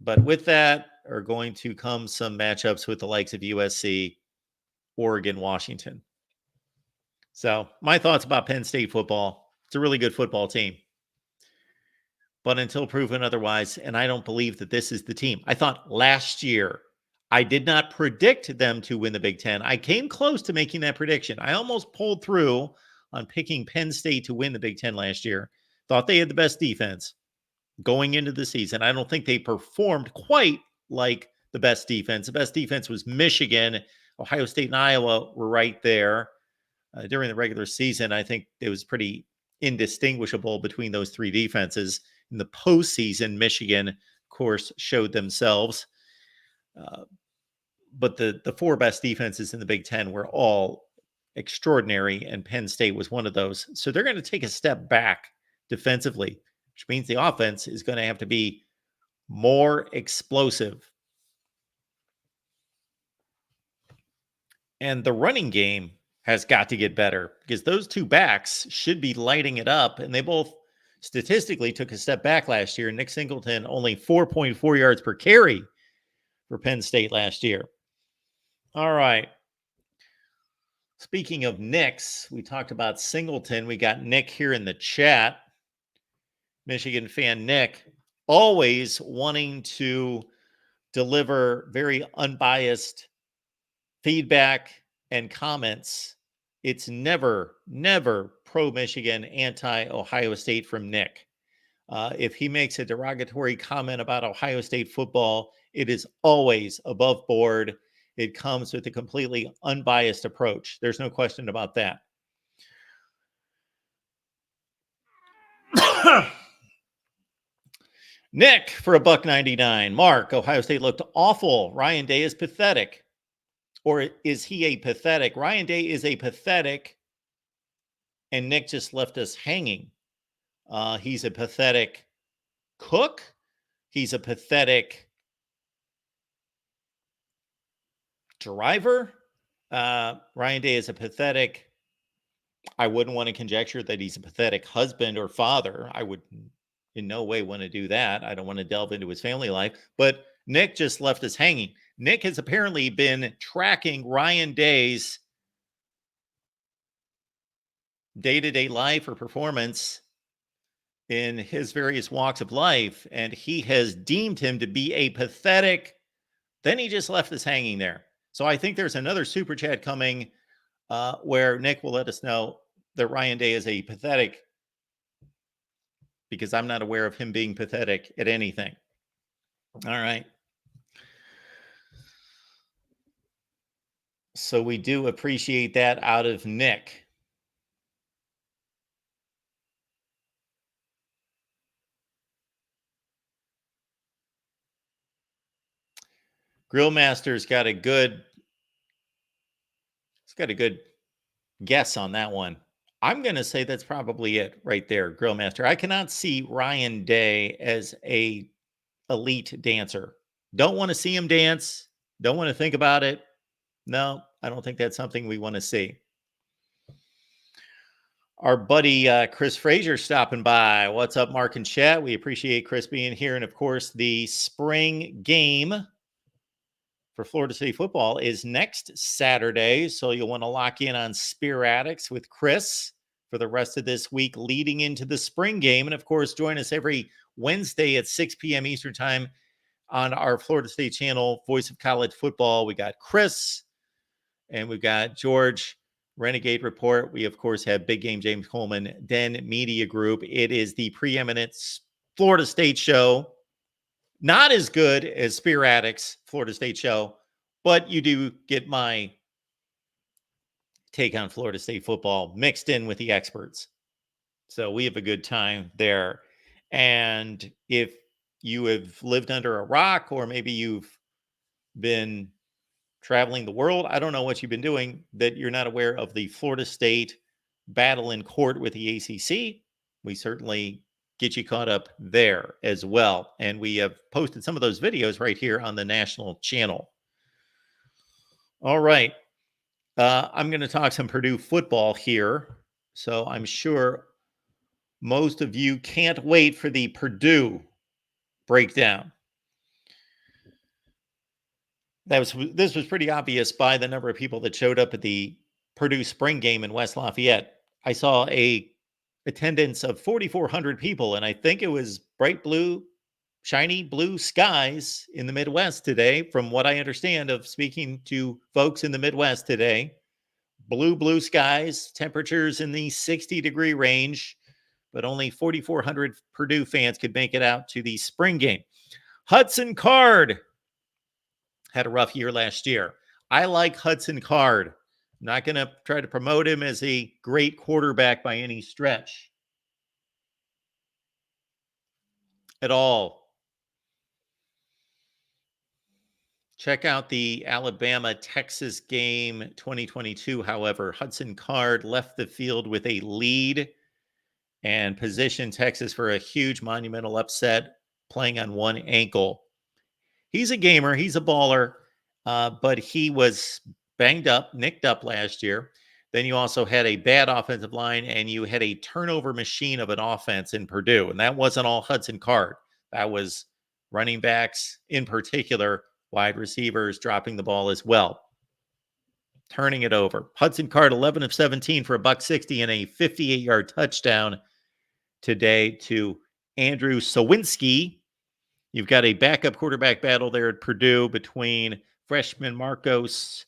But with that are going to come some matchups with the likes of USC, Oregon, Washington. So my thoughts about Penn State football. It's a really good football team. But until proven otherwise, and I don't believe that this is the team. I thought last year, I did not predict them to win the Big Ten. I came close to making that prediction. I almost pulled through on picking Penn State to win the Big Ten last year. Thought they had the best defense going into the season. I don't think they performed quite like the best defense. The best defense was Michigan. Ohio State and Iowa were right there during the regular season. I think it was pretty indistinguishable between those 3 defenses. In the postseason, Michigan, of course, showed themselves. But the 4 best defenses in the Big Ten were all extraordinary, and Penn State was one of those. So they're going to take a step back defensively, which means the offense is going to have to be more explosive. And the running game has got to get better, because those 2 backs should be lighting it up, and they both statistically took a step back last year. Nick Singleton only 4.4 yards per carry for Penn State last year. All right. Speaking of Nicks, we talked about Singleton. We got Nick here in the chat. Michigan fan Nick, always wanting to deliver very unbiased feedback and comments. It's never pro-Michigan, anti-Ohio State from Nick. If he makes a derogatory comment about Ohio State football, it is always above board. It comes with a completely unbiased approach. There's no question about that. Nick for $1.99. Mark, Ohio State looked awful. Ryan Day is pathetic. Or is he a pathetic? Ryan Day is a pathetic, and Nick just left us hanging. He's a pathetic cook. He's a pathetic driver. Ryan Day is a pathetic. I wouldn't want to conjecture that he's a pathetic husband or father. I would in no way want to do that. I don't want to delve into his family life. But Nick just left us hanging. Nick has apparently been tracking Ryan Day's day-to-day life or performance in his various walks of life, and he has deemed him to be a pathetic. Then he just left us hanging there. So I think there's another super chat coming where Nick will let us know that Ryan Day is a pathetic, because I'm not aware of him being pathetic at anything. All right. So we do appreciate that out of Nick. Grillmaster's got a good guess on that one. I'm going to say that's probably it right there, Grillmaster. I cannot see Ryan Day as a elite dancer. Don't want to see him dance. Don't want to think about it. No, I don't think that's something we want to see. Our buddy Chris Frazier stopping by. What's up, Mark and chat? We appreciate Chris being here. And of course, the spring game for Florida State football is next Saturday. So you'll want to lock in on Spear Addicts with Chris for the rest of this week leading into the spring game. And of course, join us every Wednesday at 6 p.m. Eastern time on our Florida State channel, Voice of College Football. We got Chris and we've got George, Renegade Report. We, of course, have Big Game James Coleman, Den Media Group. It is the preeminent Florida State show. Not as good as Spear Addicts Florida State show, but you do get my take on Florida State football mixed in with the experts. So we have a good time there. And if you have lived under a rock, or maybe you've been traveling the world, I don't know what you've been doing, that you're not aware of the Florida State battle in court with the ACC. We certainly get you caught up there as well. And we have posted some of those videos right here on the national channel. All right. I'm going to talk some Purdue football here. So I'm sure most of you can't wait for the Purdue breakdown. This was pretty obvious by the number of people that showed up at the Purdue spring game in West Lafayette. I saw a attendance of 4,400 people, and I think it was bright blue, shiny blue skies in the Midwest today, from what I understand of speaking to folks in the Midwest today. Blue skies, temperatures in the 60-degree range, but only 4,400 Purdue fans could make it out to the spring game. Hudson Card had a rough year last year. I like Hudson Card. I'm not going to try to promote him as a great quarterback by any stretch at all. Check out the Alabama-Texas game 2022. However, Hudson Card left the field with a lead and positioned Texas for a huge monumental upset, playing on one ankle. He's a gamer. He's a baller, but he was banged up, nicked up last year. Then you also had a bad offensive line, and you had a turnover machine of an offense in Purdue. And that wasn't all Hudson Card. That was running backs in particular, wide receivers dropping the ball as well. turning it over. Hudson Card, 11 of 17 for $160 and a 58-yard touchdown today to Andrew Sawinski. You've got a backup quarterback battle there at Purdue between freshman Marcos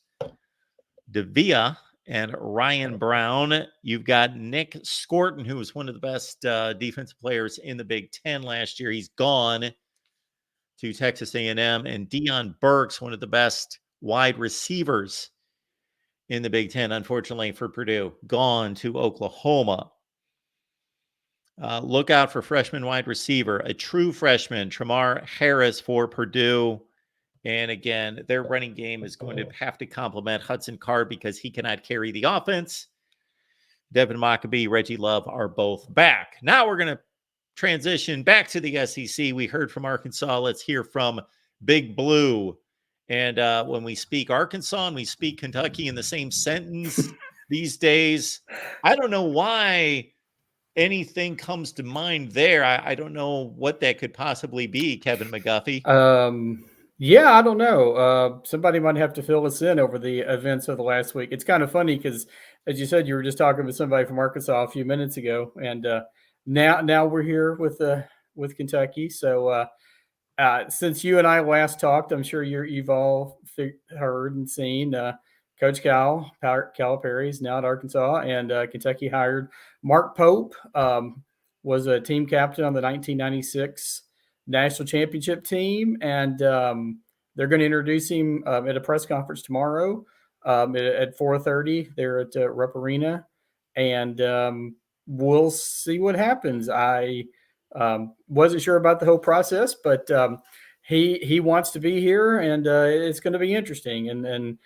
Davia and Ryan Brown. You've got Nick Scorton, who was one of the best defensive players in the Big Ten last year. He's gone to Texas A&M. And Deion Burks, one of the best wide receivers in the Big Ten, unfortunately for Purdue, gone to Oklahoma. Look out for freshman wide receiver, a true freshman, Tramar Harris for Purdue. And again, their running game is going to have to complement Hudson Card because he cannot carry the offense. Devin Mockabee, Reggie Love are both back. Now we're going to transition back to the SEC. We heard from Arkansas. Let's hear from Big Blue. And when we speak Arkansas and we speak Kentucky in the same sentence these days, I don't know why anything comes to mind there. I don't know what that could possibly be, Kevin McGuffey. Yeah, I don't know. Somebody might have to fill us in over the events of the last week. It's kind of funny because, as you said, you were just talking with somebody from Arkansas a few minutes ago, and now we're here with Kentucky. So since you and I last talked, I'm sure you've all heard and seen Coach Calipari is now at Arkansas, and Kentucky hired Mark Pope, was a team captain on the 1996 national championship team, and they're going to introduce him at a press conference tomorrow at 4:30 there at Rupp Arena, and we'll see what happens. I wasn't sure about the whole process, but he wants to be here, and it's going to be interesting. And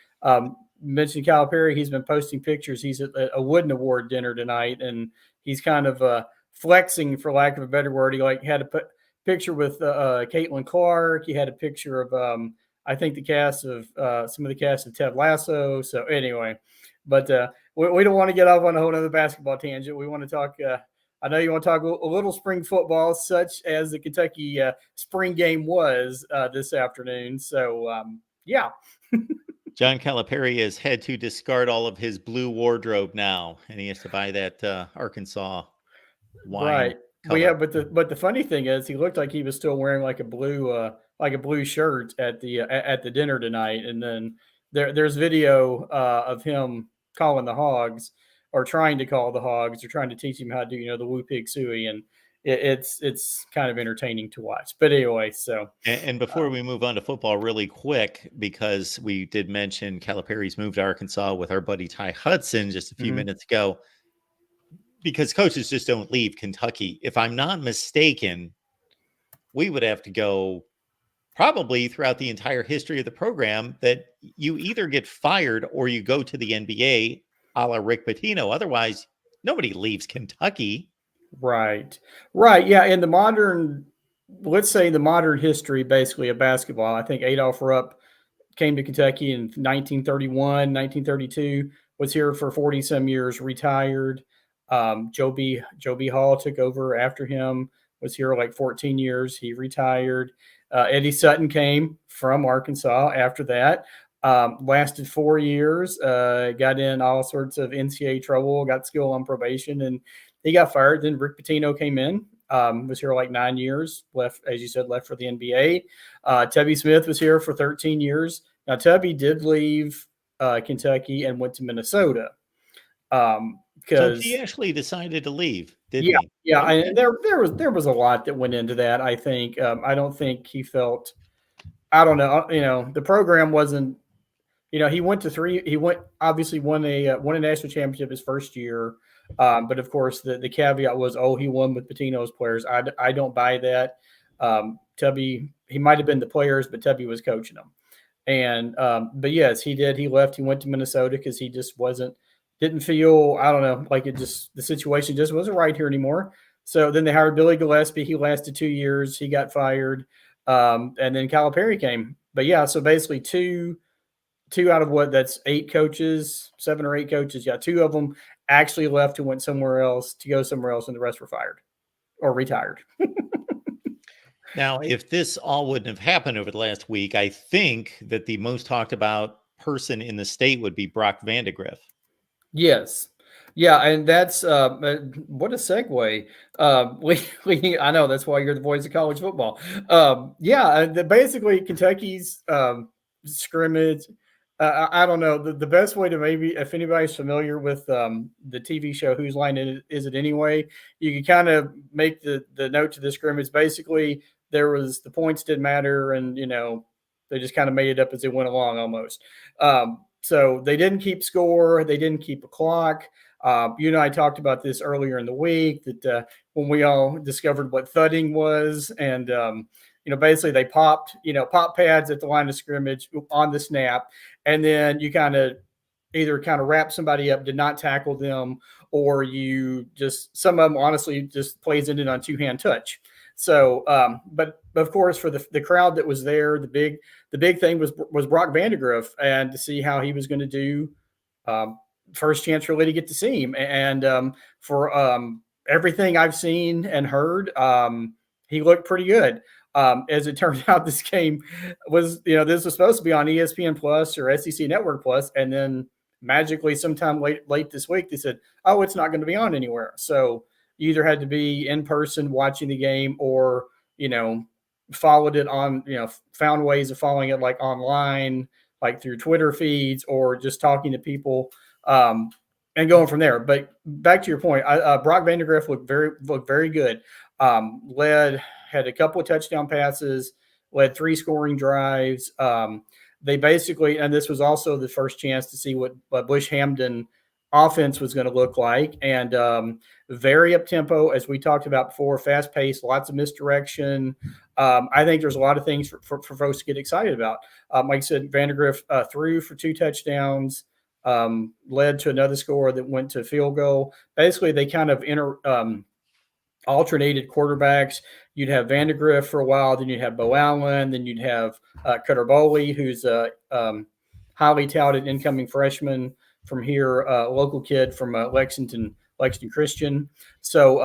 mentioned Calipari, he's been posting pictures. He's at a Wooden Award dinner tonight, and he's kind of flexing, for lack of a better word. He had to put picture with Caitlin Clark. He had a picture of I think the cast of some of the cast of Ted Lasso. So anyway, but we don't want to get off on a whole other basketball tangent. We want to talk. I know you want to talk a little spring football, such as the Kentucky spring game was this afternoon. So yeah. John Calipari has had to discard all of his blue wardrobe now, and he has to buy that Arkansas wine. Right. Well, yeah, but the funny thing is, he looked like he was still wearing like a blue shirt at the dinner tonight, and then there's video of him calling the Hogs, or trying to call the Hogs, or trying to teach him how to do the Woo Pig Suey, and it's kind of entertaining to watch. But anyway, so and before we move on to football, really quick, because we did mention Calipari's move to Arkansas with our buddy Ty Hudson just a few minutes ago. Because coaches just don't leave Kentucky. If I'm not mistaken, we would have to go probably throughout the entire history of the program that you either get fired or you go to the NBA a la Rick Pitino. Otherwise, nobody leaves Kentucky. Right. Yeah. In the modern history, basically, of basketball, I think Adolph Rupp came to Kentucky in 1931, 1932, was here for 40 some years, retired. Joe B. Hall took over after him, was here like 14 years. He retired. Eddie Sutton came from Arkansas after that, lasted 4 years, got in all sorts of NCAA trouble, got skill on probation, and he got fired. Then Rick Pitino came in, was here like 9 years, left, as you said, left for the NBA. Tubby Smith was here for 13 years. Now, Tubby did leave Kentucky and went to Minnesota. So he actually decided to leave, didn't he? Yeah, and there was a lot that went into that. I think I don't think he felt. I don't know. The program wasn't. He went to three. He obviously won a national championship his first year, but of course the caveat was, he won with Pitino's players. I don't buy that. Tubby, he might have been the players, but Tubby was coaching them, and but yes, he did. He left. He went to Minnesota because he just didn't feel, I don't know, like the situation just wasn't right here anymore. So then they hired Billy Gillespie. He lasted 2 years. He got fired. And then Calipari came. But yeah, so basically two out of that's 8 coaches, 7 or 8 coaches. Yeah, 2 of them actually left and went somewhere else, to go somewhere else, and the rest were fired or retired. Now, if this all wouldn't have happened over the last week, I think that the most talked about person in the state would be Brock Vandegrift. Yes. Yeah, and that's what a segue. I know that's why you're the voice of college football. Basically Kentucky's scrimmage. I don't know the best way to, maybe if anybody's familiar with the TV show Whose Line Is It Anyway, you can kind of make the note to the scrimmage. Basically, the points didn't matter, and they just kind of made it up as they went along almost. So they didn't keep score. They didn't keep a clock. You and I talked about this earlier in the week, that when we all discovered what thudding was, and basically they popped pads at the line of scrimmage on the snap, and then you either wrap somebody up, did not tackle them, or some of them honestly just plays ended on two-hand touch. So, but of course, for the crowd that was there, the big thing was Brock Vandegrift, and to see how he was going to do. First chance really to get to see him, and for everything I've seen and heard, he looked pretty good. As it turned out, this game was, this was supposed to be on ESPN Plus or SEC Network Plus, and then magically sometime late this week they said, oh, it's not going to be on anywhere. So you either had to be in person watching the game, or followed it on, found ways of following it like online, like through Twitter feeds, or just talking to people, and going from there. But back to your point, Brock Vandegrift looked very good. Had a couple of touchdown passes, led 3 scoring drives. They basically, and this was also the first chance to see what Bush Hamdan offense was going to look like, and very up tempo, as we talked about before, fast paced, lots of misdirection. I think there's a lot of things for folks to get excited about. Like I said, Vandegrift threw for 2 touchdowns, led to another score that went to field goal. Basically, they kind of alternated quarterbacks. You'd have Vandegrift for a while, then you'd have Bo Allen, then you'd have Cutter Boley, who's a highly touted incoming freshman from here, a local kid from Lexington Christian. So,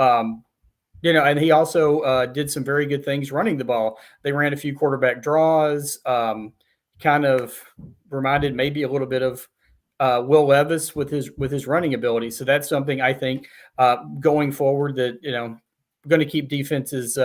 and he also did some very good things running the ball. They ran a few quarterback draws, kind of reminded maybe a little bit of Will Levis with his running ability. So that's something I think going forward that, going to keep defenses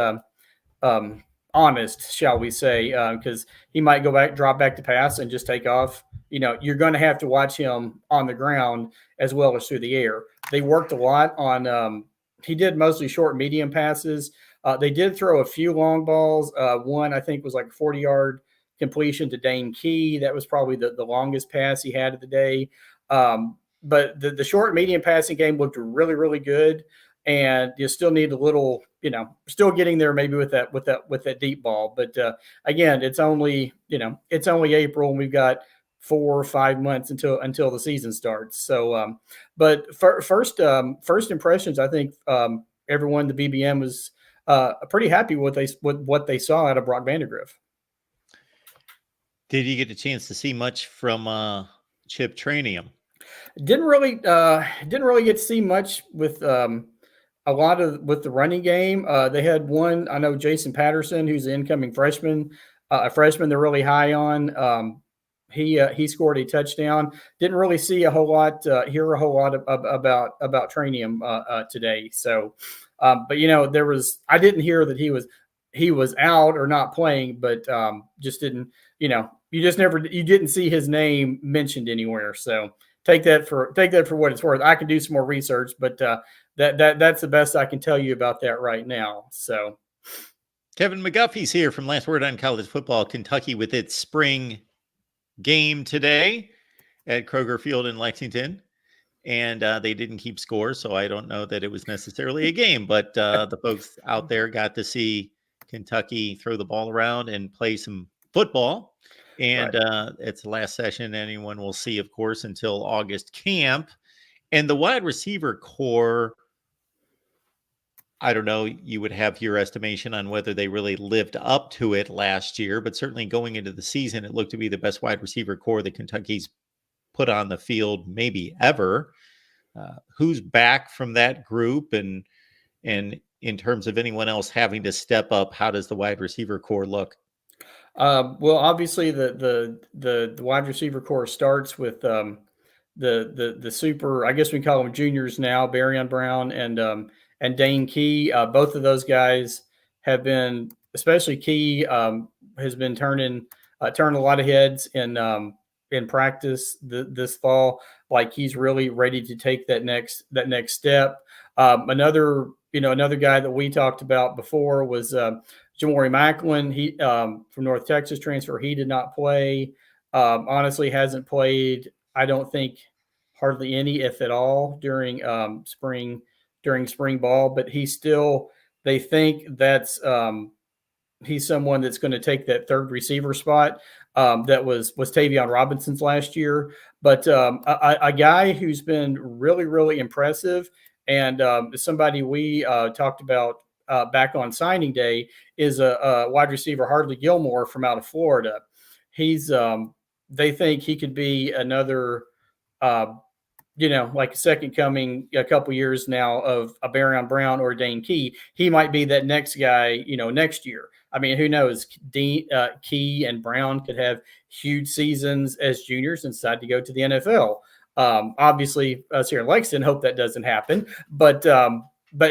honest, shall we say, because he might drop back to pass and just take off. You're going to have to watch him on the ground as well as through the air. They worked a lot on he did mostly short and medium passes. They did throw a few long balls. One, I think, was like a 40-yard completion to Dane Key. That was probably the longest pass he had of the day. But the short and medium passing game looked really, really good. And you still need a little, still getting there maybe with that deep ball. But again, it's only April, and we've got 4 or 5 months until the season starts. So, but first impressions, I think everyone, the BBM was pretty happy with what they saw out of Brock Vandegrift. Did you get a chance to see much from Chip Trainium? Didn't really get to see much with a lot with the running game. They had one, I know, Jason Patterson, who's an incoming freshman, a freshman they're really high on. He scored a touchdown. Didn't really see a whole lot, hear a whole lot about Trainium today. So, but I didn't hear that he was out or not playing, but just didn't, you didn't see his name mentioned anywhere. So take that for what it's worth. I can do some more research, but that's the best I can tell you about that right now. So Kevin McGuffey's here from Last Word on College Football. Kentucky with its spring game today at Kroger Field in Lexington, and they didn't keep score, so I don't know that it was necessarily a game, but the folks out there got to see Kentucky throw the ball around and play some football. And right. It's the last session anyone will see, of course, until August camp. And the wide receiver core, I don't know, you would have your estimation on whether they really lived up to it last year, but certainly going into the season, it looked to be the best wide receiver core that Kentucky's put on the field maybe ever. Who's back from that group? And in terms of anyone else having to step up, how does the wide receiver core look? Well, obviously the wide receiver core starts with the super. I guess we call them juniors now. Barrion Brown and Dane Key. Both of those guys have been, especially Key, has been turning a lot of heads in practice this fall. Like he's really ready to take that next step. Another guy that we talked about before was Jamori Macklin. He from North Texas transfer. He did not play. Honestly, hasn't played. I don't think hardly any, if at all, during spring ball. But he still. They think that's he's someone that's going to take that third receiver spot that was Tavion Robinson's last year. But a guy who's been really impressive and somebody we talked about back on signing day is a wide receiver, Hardly Gilmore from out of Florida. He's they think he could be another like a second coming a couple years now of a Barrion Brown or Dane Key. He might be that next guy, next year. I mean, who knows? Key and Brown could have huge seasons as juniors and decide to go to the NFL. Obviously, us here in Lexington hope that doesn't happen. But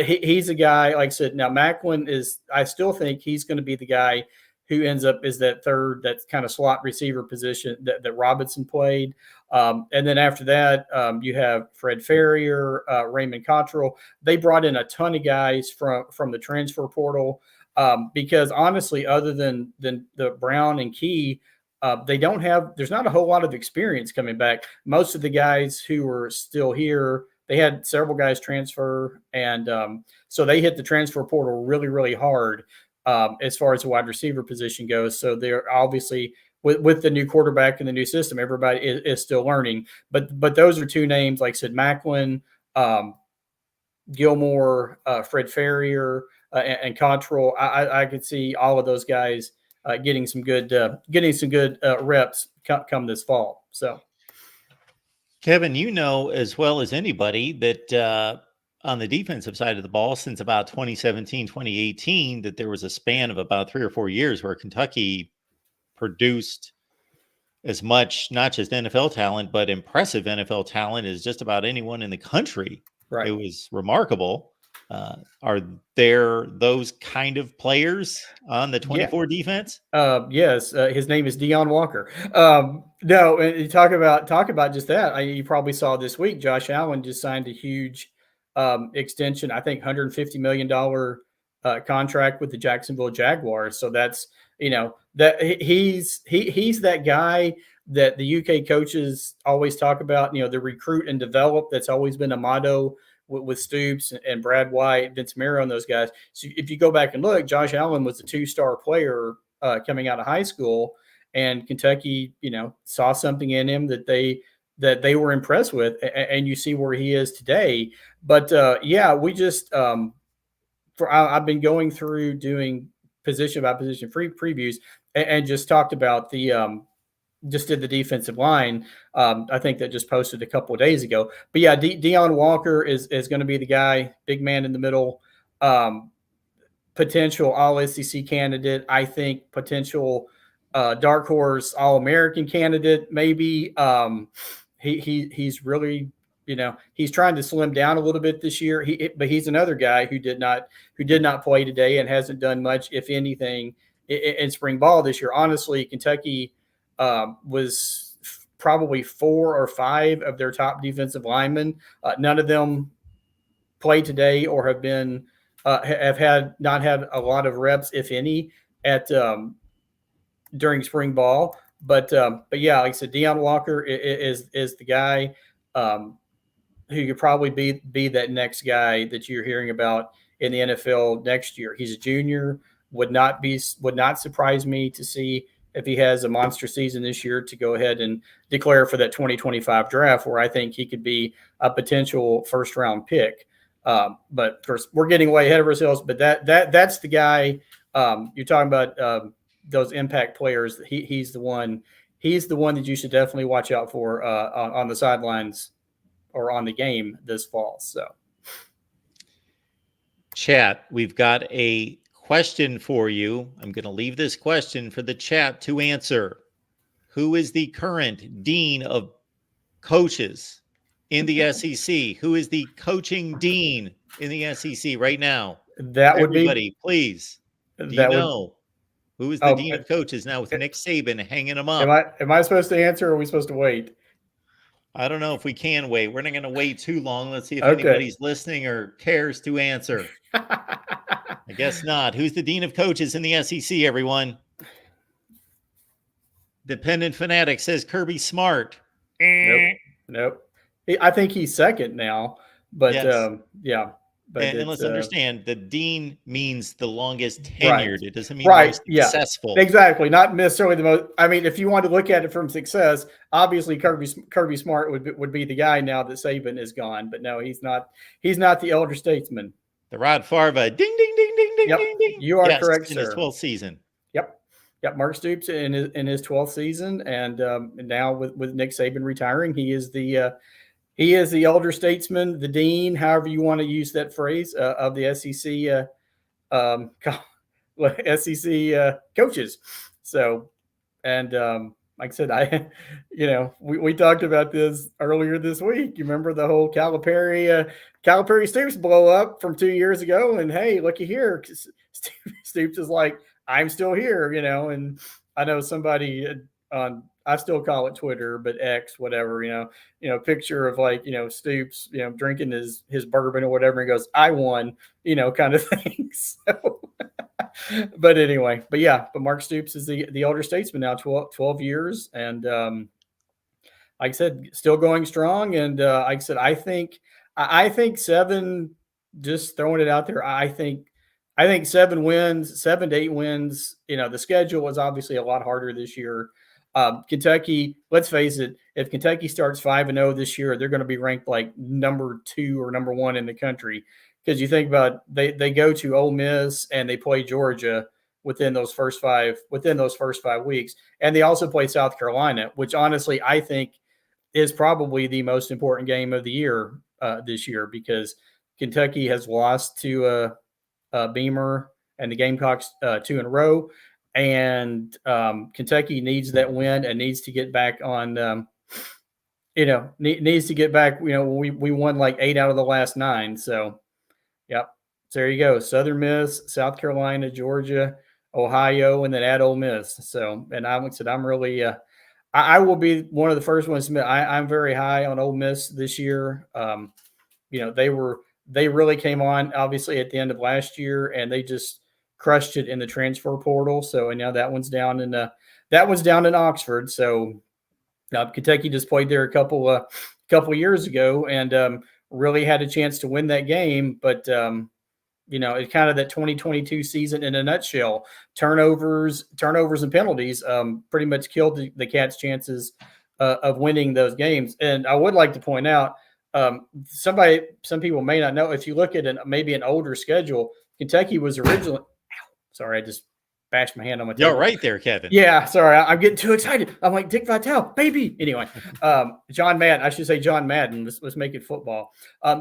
he's a guy, like I said, now Macklin is, I still think he's going to be the guy who ends up as that third, that kind of slot receiver position that Robinson played. And then after that, you have Fred Ferrier, Raymond Cottrell. They brought in a ton of guys from the transfer portal because honestly, other than the Brown and Key, there's not a whole lot of experience coming back. Most of the guys who are still here, they had several guys transfer. And so they hit the transfer portal really hard as far as the wide receiver position goes. So they're obviously with the new quarterback and the new system, everybody is still learning. But those are two names, like I said, Macklin, Gilmore, Fred Ferrier, and Cottrell. I could see all of those guys getting some good reps come this fall. So, Kevin, as well as anybody that on the defensive side of the ball, since about 2017, 2018, that there was a span of about 3 or 4 years where Kentucky produced as much, not just NFL talent, but impressive NFL talent as just about anyone in the country. Right. It was remarkable. Are there those kind of players on the 24 defense? Yes. His name is Deion Walker. No, you talk about just that. You probably saw this week, Josh Allen just signed a huge extension, I think $150 million contract with the Jacksonville Jaguars. So that's, that he's that guy that the UK coaches always talk about, the recruit and develop. That's always been a motto with Stoops and Brad White, Vince Miro, and those guys. So if you go back and look, Josh Allen was a 2-star player coming out of high school, and Kentucky, saw something in him that they were impressed with, and you see where he is today. But we just I've been going through doing position by position previews and just talked about just did the defensive line. I think that just posted a couple of days ago. But yeah, Deion Walker is going to be the guy, big man in the middle, potential All-SEC candidate. I think potential dark horse All-American candidate, maybe. He's really, he's trying to slim down a little bit this year. But he's another guy who did not play today and hasn't done much, if anything, in spring ball this year. Honestly, Kentucky was probably 4 or 5 of their top defensive linemen. None of them played today or have been not had a lot of reps, if any, at during spring ball. But yeah, like I said, Deion Walker is the guy who could probably be that next guy that you're hearing about in the NFL next year. He's a junior. Would not surprise me to see if he has a monster season this year to go ahead and declare for that 2025 draft, where I think he could be a potential first-round pick. But first, we're getting way ahead of ourselves. But that's the guy you're talking about. Those impact players. He's the one. He's the one that you should definitely watch out for on the sidelines or on the game this fall. So, chat, we've got a question for you. I'm going to leave this question for the chat to answer. Who is the current dean of coaches in the SEC? Who is the coaching dean in the SEC right now? That would Everybody, be please. Do you that would. know who is the dean of coaches now with Nick Saban hanging him up? Am I supposed to answer, or are we supposed to wait? I don't know if we can wait. We're not going to wait too long. Let's see if Okay. anybody's listening or cares to answer. I guess not. Who's the dean of coaches in the SEC, everyone? Dependent Fanatic says Kirby Smart. Nope. I think he's second now, but Yes. yeah. But and let's understand, the dean means the longest tenured. Right. It doesn't mean Right. most successful. Yeah. Exactly. Not necessarily the most. I mean, if you want to look at it from success, obviously Kirby Smart would be the guy now that Saban is gone. But no, he's not. He's not the elder statesman. The Rod Farva. Ding ding ding ding ding Yep. ding ding. You are correct, in sir. his 12th season. Yep. Mark Stoops in his 12th season, and now with Nick Saban retiring, he is the elder statesman, the dean, however you want to use that phrase, of the SEC SEC coaches. So, and like I said, we talked about this earlier this week. You remember the whole Calipari Stoops blow up from 2 years ago, and hey, looky here, Stoops is like, I'm still here, and I know somebody on, I still call it Twitter, but X, whatever, picture of like, Stoops, drinking his bourbon or whatever. And he goes, I won, kind of thing. So, but anyway, but Mark Stoops is the elder statesman now, 12 years. And like I said, still going strong. And like I said, I think 7, just throwing it out there, I think 7 wins, 7 to 8 wins. The schedule was obviously a lot harder this year. Kentucky, let's face it, if Kentucky starts 5-0 this year, they're going to be ranked like number 2 or number 1 in the country. Because you think about they go to Ole Miss and they play Georgia within those first 5 weeks, and they also play South Carolina, which honestly I think is probably the most important game of the year this year, because Kentucky has lost to Beamer and the Gamecocks 2 in a row. And Kentucky needs that win and needs to get back on, needs to get back. We won like 8 out of the last 9. So, yep. So there you go. Southern Miss, South Carolina, Georgia, Ohio, and then at Ole Miss. So, and I said, I'm really, I will be one of the first ones to admit I'm very high on Ole Miss this year. They really came on obviously at the end of last year, and they just crushed it in the transfer portal. So, and now that one's down in Oxford. So Kentucky just played there a couple years ago and really had a chance to win that game. But it's kind of that 2022 season in a nutshell. Turnovers and penalties pretty much killed the Cats' chances of winning those games. And I would like to point out, some people may not know, if you look at maybe an older schedule, Kentucky was originally. Sorry, I just bashed my hand on my table. You're right there, Kevin. Yeah, sorry, I'm getting too excited. I'm like Dick Vitale, baby. Anyway, John Madden. Let's make it football.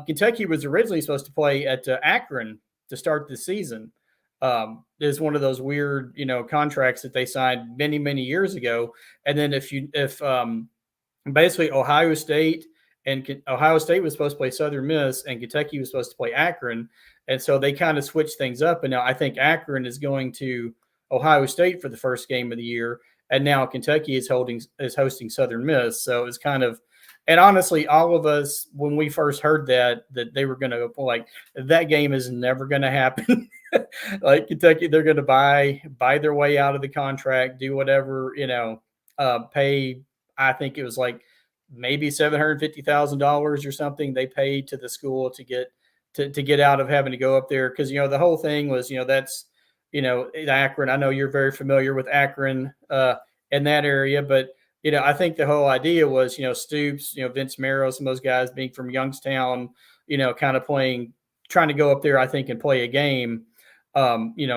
Kentucky was originally supposed to play at Akron to start the season. Is one of those weird, contracts that they signed many, many years ago. And then if basically Ohio State was supposed to play Southern Miss and Kentucky was supposed to play Akron. And so they kind of switched things up. And now I think Akron is going to Ohio State for the first game of the year. And now Kentucky is hosting Southern Miss. So it's kind of, and honestly, all of us, when we first heard that they were going to like, that game is never going to happen. Like Kentucky, they're going to buy their way out of the contract, do whatever, pay. I think it was like maybe $750,000 or something they paid to the school to get out of having to go up there. Cause the whole thing was, that's, Akron. I know you're very familiar with Akron in that area, but I think the whole idea was, Stoops, Vince Marrow, some of those guys being from Youngstown, kind of trying to go up there, I think, and play a game,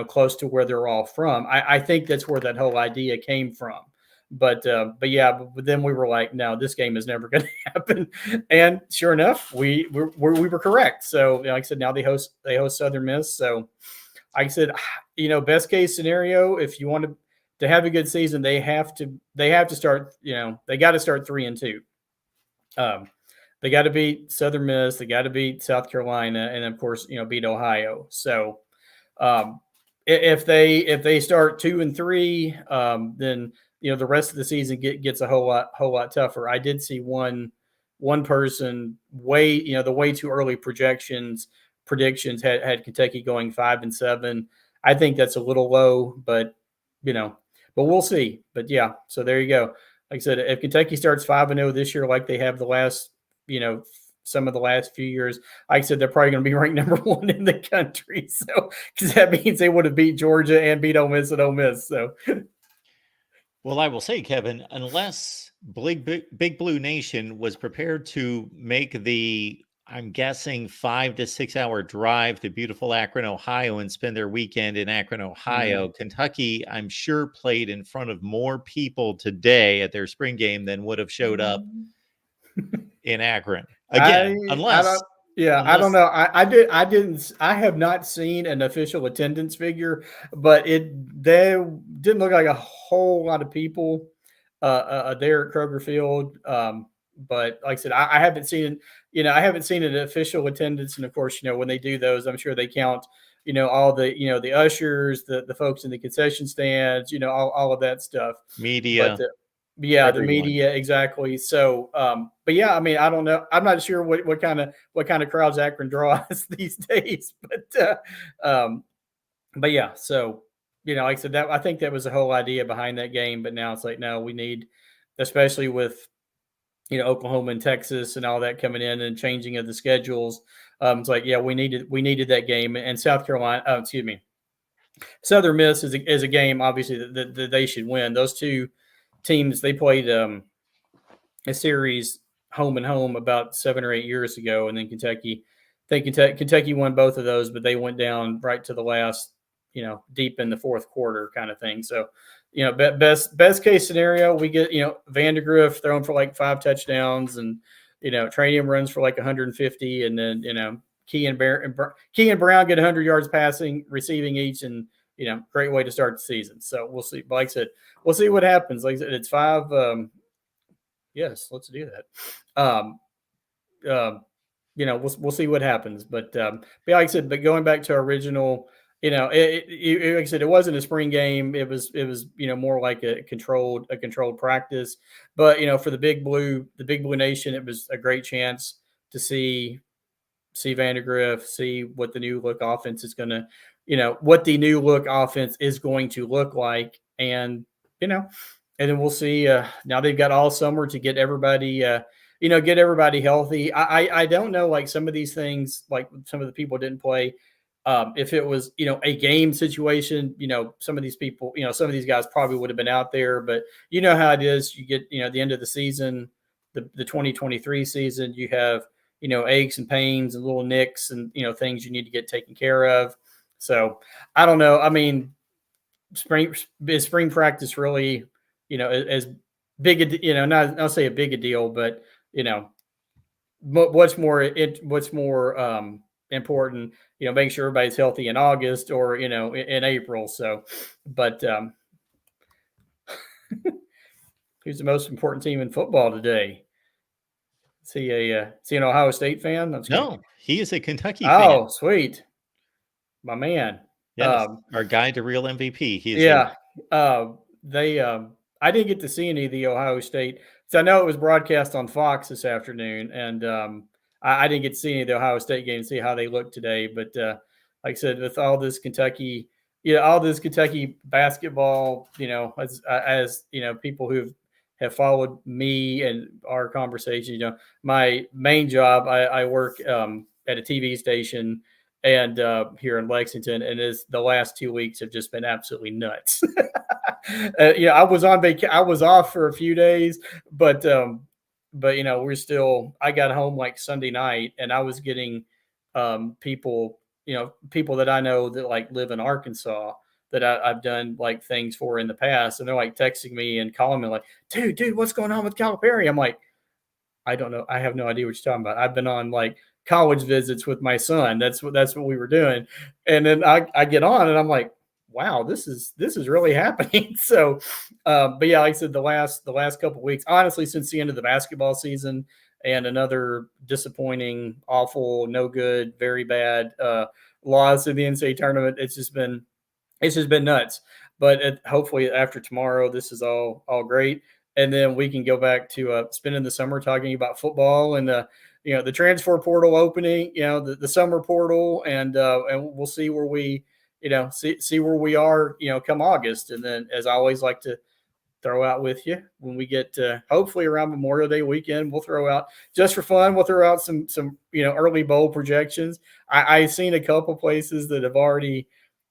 close to where they're all from. I think that's where that whole idea came from. But then we were like, no, this game is never going to happen. And sure enough, we were correct. So like I said, now they host Southern Miss. So I said, best case scenario, if you want to have a good season, they have to start, they got to start 3-2. They got to beat Southern Miss, they got to beat South Carolina, and of course, beat Ohio. So if they start 2-3, then the rest of the season gets a whole lot tougher. I did see one person the way too early predictions had Kentucky going 5-7. I think that's a little low, but we'll see. But yeah, so there you go. Like I said, if Kentucky starts 5-0 this year, like they have the last, some of the last few years, like I said, they're probably going to be ranked number 1 in the country. So, because that means they would have beat Georgia and beat Ole Miss at Ole Miss. So, well, I will say, Kevin, unless Big Blue Nation was prepared to make the, I'm guessing, 5 to 6 hour drive to beautiful Akron, Ohio, and spend their weekend in Akron, Ohio, Kentucky, I'm sure, played in front of more people today at their spring game than would have showed up in Akron. Again, I don't know. I have not seen an official attendance figure, but there didn't look like a whole lot of people there at Kroger Field. But like I said, I haven't seen an official attendance. And of course, when they do those, I'm sure they count, all the, the ushers, the folks in the concession stands, all of that stuff. Media. But, yeah, everyone. The media, exactly. So, but yeah, I mean, I don't know. I'm not sure what kind of crowds Akron draws these days, but yeah. So, like I said, I think that was the whole idea behind that game. But now it's like, no, we need, especially with Oklahoma and Texas and all that coming in and changing of the schedules. It's like, yeah, we needed that game. And South Carolina, Southern Miss is a game obviously that they should win. Those two teams, they played a series home and home about 7 or 8 years ago, and then Kentucky won both of those, but they went down right to the last, deep in the fourth quarter kind of thing. So, best case scenario, we get Vandegrift throwing for like 5 touchdowns, and Tranium runs for like 150, and then Key and Brown get 100 yards passing, receiving each, and great way to start the season. So we'll see. But like I said, we'll see what happens. Like I said, it's 5. Yes, let's do that. We'll see what happens. But like I said, but going back to our original, like I said, it wasn't a spring game. It was more like a controlled practice. But for the Big Blue Nation, it was a great chance to see Vandegrift, see what the new look offense is going to. What the new look offense is going to look like. And, and then we'll see. Now they've got all summer to get everybody, healthy. I don't know, like some of these things, like some of the people didn't play. If it was, a game situation, some of these people, some of these guys probably would have been out there, but how it is. You get, the end of the season, the 2023 season, you have, aches and pains and little nicks and, things you need to get taken care of. So I don't know. I mean, spring practice really, as big a, not I'll say a big a deal, but what's more important, making sure everybody's healthy in August or in April. So, but who's the most important team in football today? Is he an Ohio State fan? No, he is a Kentucky fan. Oh, sweet. My man. Yes, our guide to real MVP. He is I didn't get to see any of the Ohio State. So I know it was broadcast on Fox this afternoon, and I didn't get to see any of the Ohio State games, see how they look today. But like I said, with all this Kentucky basketball, as people who have followed me and our conversation, my main job, I work at a TV station and here in Lexington, and the last 2 weeks have just been absolutely nuts. I was on vacation. I was off for a few days, but I got home like Sunday night, and I was getting people that I know that like live in Arkansas that I've done like things for in the past, and they're like texting me and calling me like, dude, what's going on with Calipari? I'm like, I don't know. I have no idea what you're talking about. I've been on like college visits with my son. That's what we were doing. And then I get on and I'm like, wow, this is really happening. So, but yeah, like I said, the last couple of weeks, honestly, since the end of the basketball season and another disappointing, awful, no good, very bad loss in the NCAA tournament, it's just been nuts. But hopefully after tomorrow, this is all great, and then we can go back to spending the summer talking about football and the transfer portal opening, the summer portal, and we'll see where we see where we are come August. And then, as I always like to throw out with you, when we get hopefully around Memorial Day weekend, we'll throw out, just for fun, we'll throw out some early bowl projections. I've seen a couple places that have already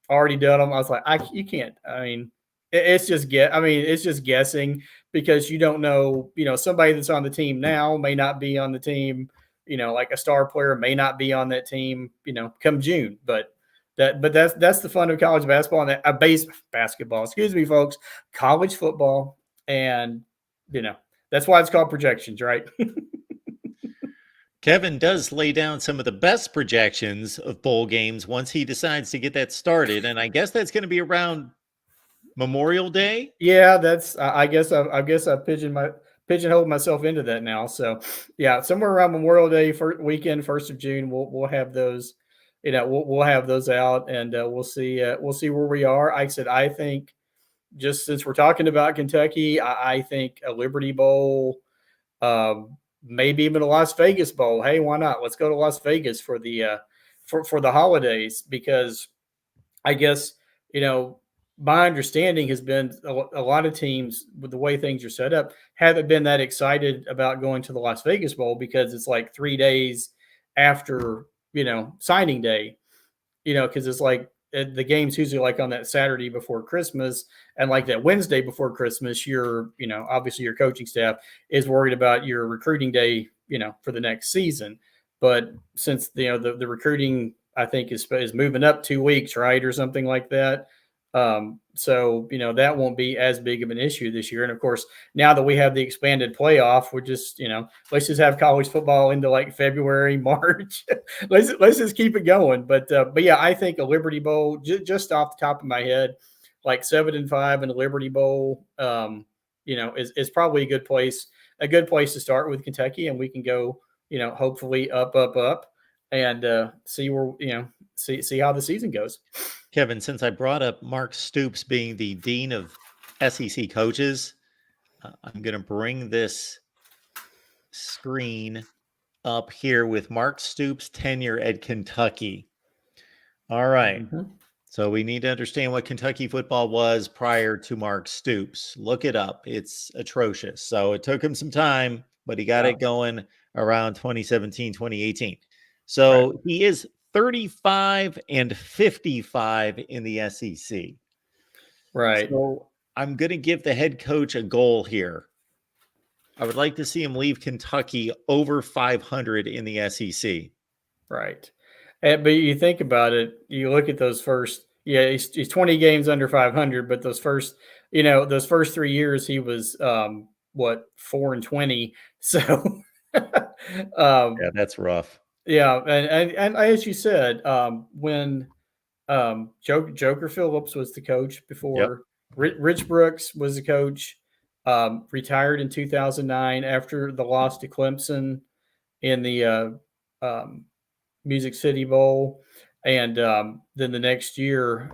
done them. I was like, you can't. I mean, it's just guessing, because you don't know. Somebody that's on the team now may not be on the team. Like a star player may not be on that team. Come June. But that's the fun of college basketball and basketball. Excuse me, folks. College football, and that's why it's called projections, right? Kevin does lay down some of the best projections of bowl games once he decides to get that started, and I guess that's going to be around Memorial Day. Yeah, that's. I guess I've pigeonholed myself into that now. So, yeah, somewhere around Memorial Day weekend, 1st of June, we'll have those. We'll have those out, and we'll see where we are. I said, I think, just since we're talking about Kentucky, I think a Liberty Bowl. Maybe even a Las Vegas Bowl. Hey, why not? Let's go to Las Vegas for the for the holidays, because I guess my understanding has been a lot of teams, with the way things are set up, haven't been that excited about going to the Las Vegas Bowl, because it's like 3 days after signing day, because it's like the game's usually like on that Saturday before Christmas, and like that Wednesday before Christmas, obviously your coaching staff is worried about your recruiting day, for the next season. But since the recruiting, I think, is moving up 2 weeks, right, or something like that. So that won't be as big of an issue this year. And of course, now that we have the expanded playoff, we're just let's just have college football into like February, March. let's just keep it going. But yeah, I think a Liberty Bowl, just off the top of my head, like 7-5 in a Liberty Bowl, is probably a good place to start with Kentucky, and we can go hopefully up, and see where see how the season goes. Kevin, since I brought up Mark Stoops being the dean of SEC coaches, I'm going to bring this screen up here with Mark Stoops' tenure at Kentucky. All right. Mm-hmm. So we need to understand what Kentucky football was prior to Mark Stoops. Look it up. It's atrocious. So it took him some time, but he got it going around 2017, 2018. So right. He is 35-55 in the SEC. Right. So I'm going to give the head coach a goal here. I would like to see him leave Kentucky over 500 in the SEC. Right. But you think about it, you look at those first, he's 20 games under 500, but those first 3 years he was 4-20. So yeah, that's rough. Yeah, and as you said, when Joker Phillips was the coach before, Rich Brooks was the coach, retired in 2009 after the loss to Clemson in the Music City Bowl, and then the next year,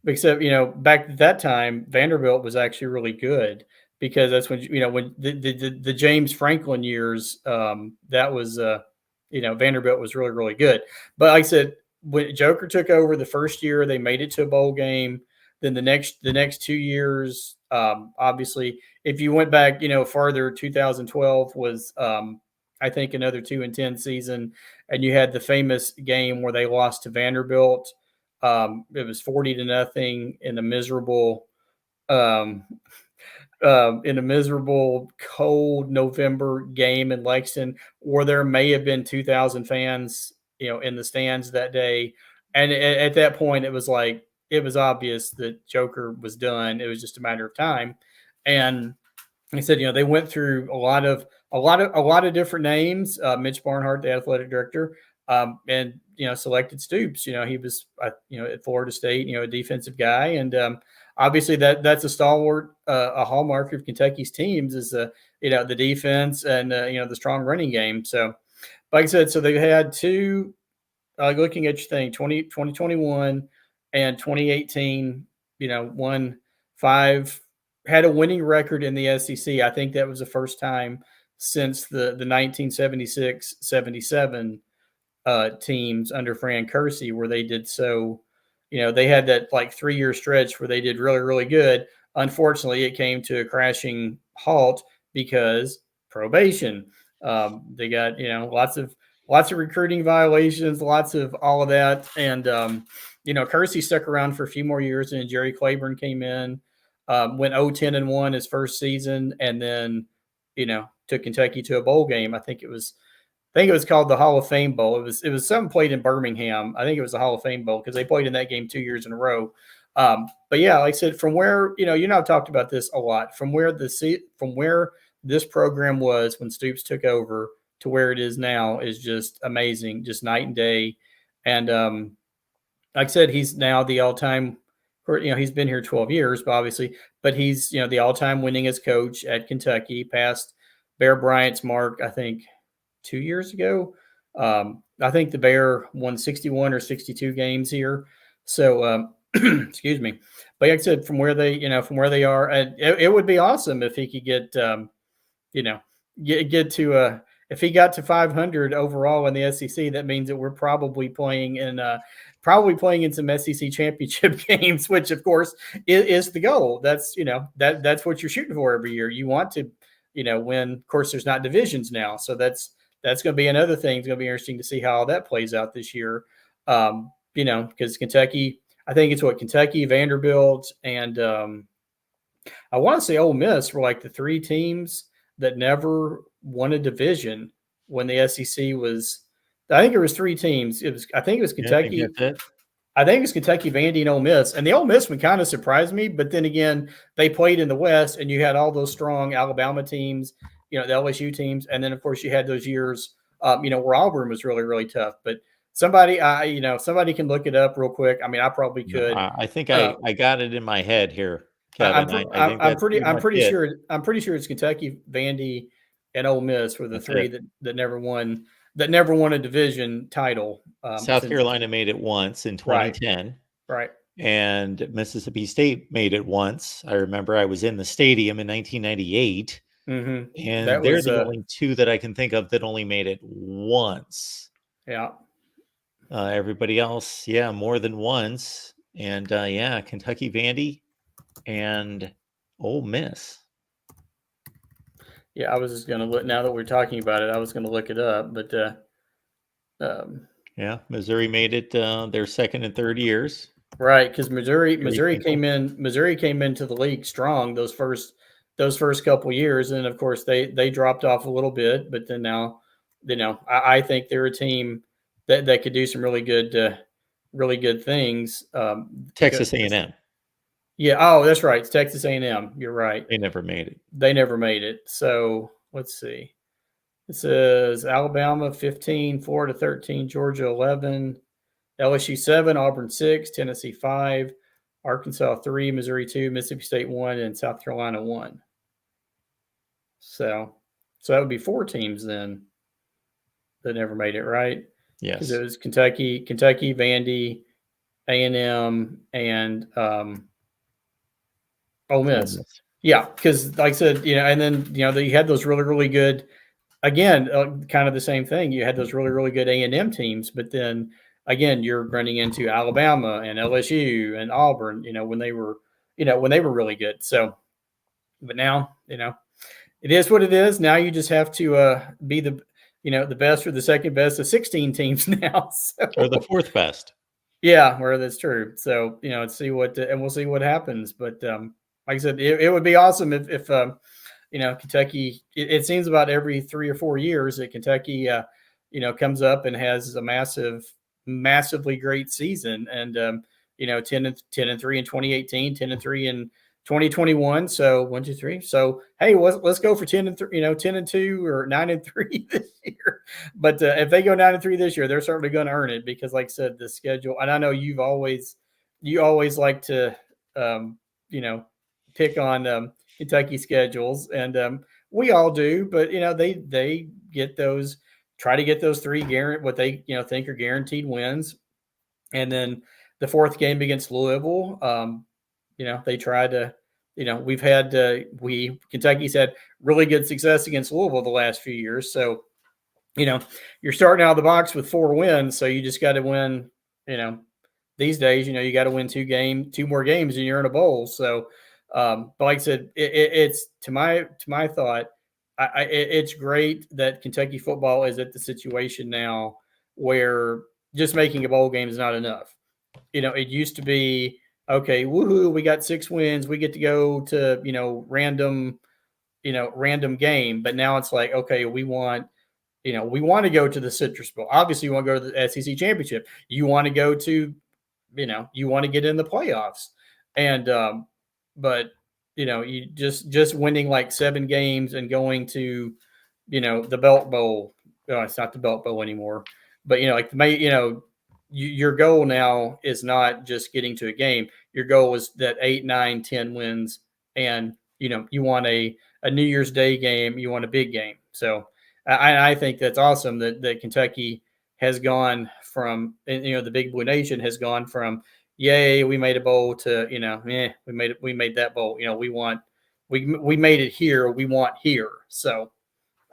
except back at that time, Vanderbilt was actually really good. Because that's when when the James Franklin years, that was Vanderbilt was really, really good. But like I said, when Joker took over the first year, they made it to a bowl game. Then the next 2 years, obviously, if you went back farther, 2012 was I think another 2-10 season, and you had the famous game where they lost to Vanderbilt. It was 40-0 in a miserable. In a miserable, cold November game in Lexington, where there may have been 2,000 fans, in the stands that day. And at that point, it was obvious that Joker was done. It was just a matter of time. And he said, they went through a lot of a lot of different names. Mitch Barnhart, the athletic director, and selected Stoops. He was at Florida State, a defensive guy, and obviously that's a stalwart, a hallmark of Kentucky's teams is the defense and the strong running game. So, like I said, so they had two. Looking at your thing, 2021 and 2018, won 5, had a winning record in the SEC. I think that was the first time since the 1976-77 teams under Fran Kersey where they did so. They had that like 3-year stretch where they did really, really good. Unfortunately, it came to a crashing halt because probation. They got lots of recruiting violations, lots of all of that. And, Kersey stuck around for a few more years, and Jerry Claiborne came in, went 0-10-1 his first season, and then, took Kentucky to a bowl game. I think it was called the Hall of Fame Bowl. It was something played in Birmingham. I think it was the Hall of Fame Bowl because they played in that game 2 years in a row. But yeah, like I said, from where, I've talked about this a lot, from where this program was when Stoops took over to where it is now is just amazing, just night and day. And like I said, he's now the all-time, he's been here 12 years, but he's, the all-time winningest coach at Kentucky, passed Bear Bryant's mark, I think 2 years ago. I think the Bear won 61 or 62 games here. So, excuse me. But like I said, from where they are, and it would be awesome if he could get to if he got to 500 overall in the SEC, that means that we're probably playing in some SEC championship games, which of course is the goal. That's that's what you're shooting for every year. You want to win. Of course, there's not divisions now, so that's going to be another thing. It's going to be interesting to see how all that plays out this year. Because Kentucky, I think it's Kentucky, Vanderbilt, and I want to say Ole Miss were like the 3 teams that never won a division when the SEC was. I think it was 3 teams. I think it was Kentucky. I think it was Kentucky, Vandy, and Ole Miss. And the Ole Miss one kind of surprised me, but then again, they played in the West, and you had all those strong Alabama teams, the LSU teams, and then of course you had those years, where Auburn was really, really tough. But somebody can look it up real quick. I mean, I probably could. I think I got it in my head here, Kevin. I'm pretty sure it's Kentucky, Vandy, and Ole Miss were the 3 that never won a division title. South Carolina made it once in 2010. Right. And Mississippi State made it once. I remember I was in the stadium in 1998. Mm-hmm. And they're the only 2 that I can think of that only made it once. Yeah. Everybody else, more than once. And Kentucky, Vandy, and Ole Miss. Yeah, I was just going to look. Now that we're talking about it, I was going to look it up, but Missouri made it their second and third years. Right, because Missouri came into the league strong those first couple years, and of course they dropped off a little bit, but then now, I think they're a team that could do some really good things. Texas A&M. Yeah. Oh, that's right. It's Texas A&M. You're right. They never made it. So let's see. It says Alabama 15, Florida 13, Georgia 11, LSU 7, Auburn 6, Tennessee 5, Arkansas 3, Missouri 2, Mississippi State 1, and South Carolina 1. So that would be 4 teams then that never made it, right? Yes. Because it was Kentucky, Vandy, A&M, and Ole Miss. Yeah, because like I said, and then you had those really, really good. Again, kind of the same thing. You had those really, really good A&M teams, but then again, you're running into Alabama and LSU and Auburn. When they were really good. So, but now, it is what it is. Now you just have to be the best or the second best of 16 teams now, or the 4th best. Yeah, where that's true. So let's see and we'll see what happens. But like I said, it would be awesome if Kentucky. It seems about every 3 or 4 years that Kentucky, comes up and has a massively great season. And 10-3 in 2018, 10-3 in 2021. So 1, 2, 3. So hey, let's go for 10-3, 10-2 or 9-3 this year. But if they go 9-3 this year, they're certainly going to earn it because, like I said, the schedule. And I know you always like to pick on Kentucky schedules, and we all do. But they get those, try to get those 3 what they think are guaranteed wins, and then the 4th game against Louisville. They try to, we've had, Kentucky's had really good success against Louisville the last few years. So, you're starting out of the box with 4 wins. So you just got to win, these days, you got to win 2 more games and you're in a bowl. So, but like I said, it's to my thought, it's great that Kentucky football is at the situation now where just making a bowl game is not enough. It used to be, okay, woohoo, we got 6 wins. We get to go to, random game. But now it's like, okay, we want to go to the Citrus Bowl. Obviously, you want to go to the SEC championship. You want to go to, you want to get in the playoffs. And, but, you just winning like 7 games and going to, the Belt Bowl. Oh, it's not the Belt Bowl anymore. But, your goal now is not just getting to a game. Your goal is that 8, 9, 10 wins, and you want a New Year's Day game. You want a big game. So I think that's awesome that Kentucky has gone from, the Big Blue Nation has gone from, yay, we made a bowl, to we made that bowl. We made it here. We want here. So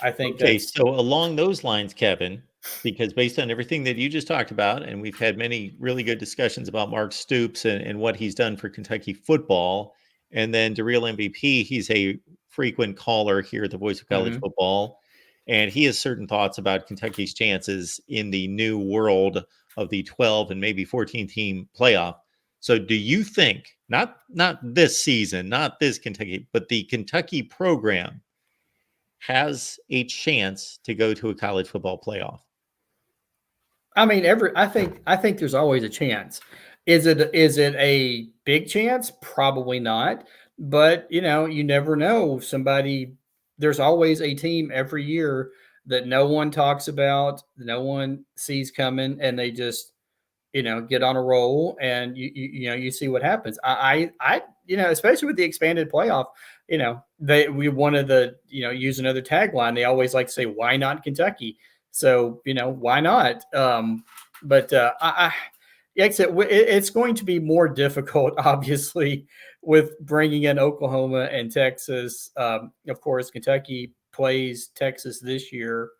I think okay. So along those lines, Kevin, because based on everything that you just talked about, and we've had many really good discussions about Mark Stoops and what he's done for Kentucky football, and then the real MVP, he's a frequent caller here at the Voice of College Football, and he has certain thoughts about Kentucky's chances in the new world of the 12 and maybe 14 team playoff. So do you think, not this season, not this Kentucky, but the Kentucky program has a chance to go to a college football playoff? I mean, I think there's always a chance. Is it a big chance? Probably not. But you never know. There's always a team every year that no one talks about, no one sees coming, and they just get on a roll, and you see what happens. I especially with the expanded playoff, we wanted to use another tagline. They always like to say, "Why not Kentucky?" So why not? But like I said, it's going to be more difficult, obviously, with bringing in Oklahoma and Texas. Of course, Kentucky plays Texas this year.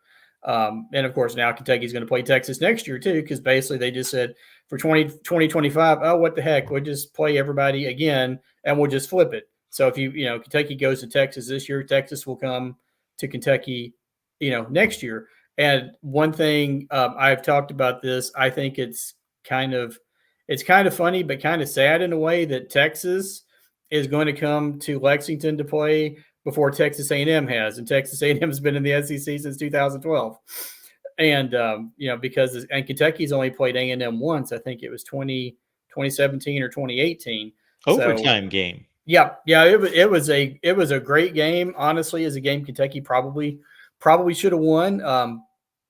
And of course, now Kentucky's going to play Texas next year too, because basically they just said for 2025, oh, what the heck, we'll just play everybody again and we'll just flip it. So if Kentucky goes to Texas this year, Texas will come to Kentucky, next year. And one thing I've talked about this, I think it's kind of funny, but kind of sad in a way that Texas is going to come to Lexington to play before Texas A&M has, and Texas A&M has been in the SEC since 2012. And because Kentucky's only played A&M once. I think it was 2017 or 2018 overtime game. Yeah, it was a great game. Honestly, as a game Kentucky probably should have won.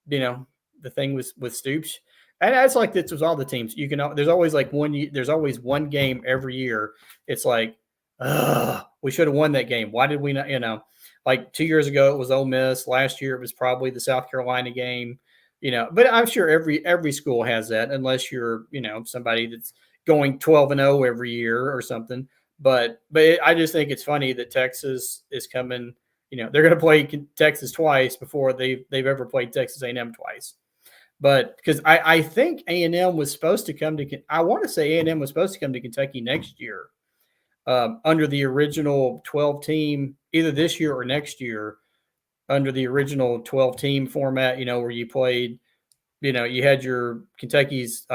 The thing with Stoops, and that's like this was all the teams. There's always one game every year. It's like, we should have won that game. Why did we not? Like 2 years ago it was Ole Miss. Last year it was probably the South Carolina game. But I'm sure every school has that, unless you're somebody that's going 12-0 every year or something. But I just think it's funny that Texas is coming. They're going to play Texas twice before they've ever played Texas A&M twice. But because I think A&M was supposed to come to, I want to say A&M was supposed to come to Kentucky next year, under the original 12 team, either this year or next year, under the original 12 team format. Where you played, you had your Kentucky's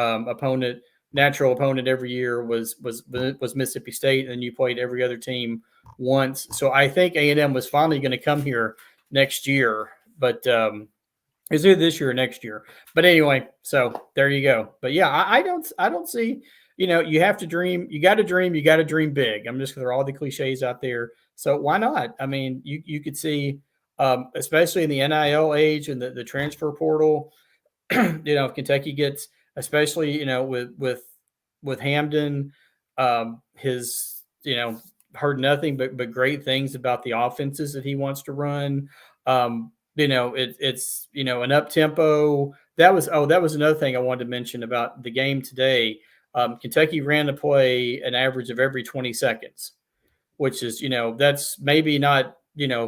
natural opponent every year was Mississippi State, and you played every other team once. So I think A&M was finally going to come here next year, but it's either this year or next year. But anyway, so there you go. But yeah, I don't see you have to dream. You got to dream. You got to dream big. I'm just going to throw all the cliches out there. So why not? I mean, you could see, especially in the NIL age and the transfer portal, if Kentucky gets, especially, with Hamden, his, heard nothing but great things about the offenses that he wants to run. It's an up tempo. That was another thing I wanted to mention about the game today. Kentucky ran a play an average of every 20 seconds, which is, that's maybe not,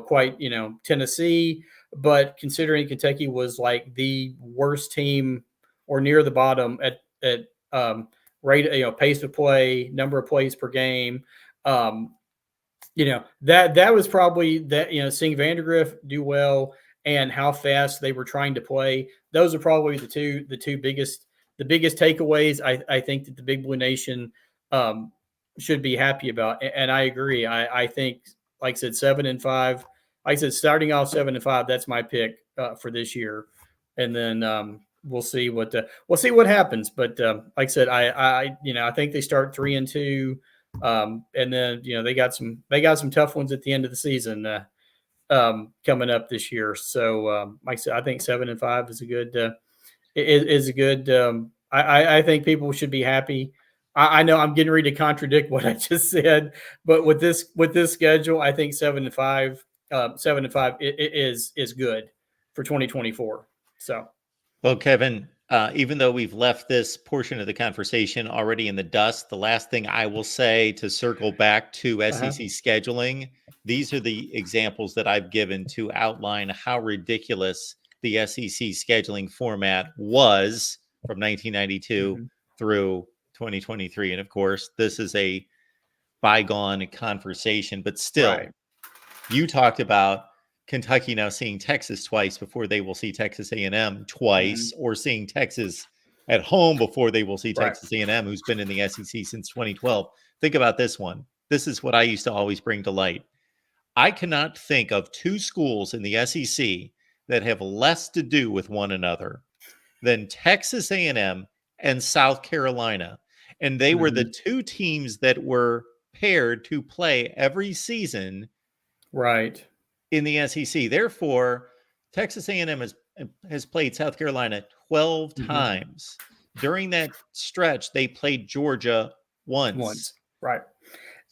quite, Tennessee, but considering Kentucky was like the worst team or near the bottom at rate, pace of play, number of plays per game. That was probably that, seeing Vandergrift do well and how fast they were trying to play. Those are probably the two biggest takeaways. I think that the Big Blue Nation should be happy about. And I agree. I think, like I said, 7-5, like I said, starting off 7-5, that's my pick for this year. And then we'll see what happens. But like I said, I think they start 3-2. And then they got some tough ones at the end of the season coming up this year. So like I said, I think 7-5 is a good. I think people should be happy. I know I'm getting ready to contradict what I just said, but with this schedule, I think 7-5 is good for 2024. So, well, Kevin, even though we've left this portion of the conversation already in the dust, the last thing I will say to circle back to SEC scheduling, these are the examples that I've given to outline how ridiculous the SEC scheduling format was from 1992 through 2023. And of course, this is a bygone conversation, but still, you talked about Kentucky now seeing Texas twice before they will see Texas A&M twice, or seeing Texas at home before they will see Texas A&M, who's been in the SEC since 2012. Think about this one. This is what I used to always bring to light. I cannot think of two schools in the SEC that have less to do with one another than Texas A&M and South Carolina. And they were the two teams that were paired to play every season in the SEC. Therefore, Texas A&M has played South Carolina 12 times. During that stretch, they played Georgia once. Right.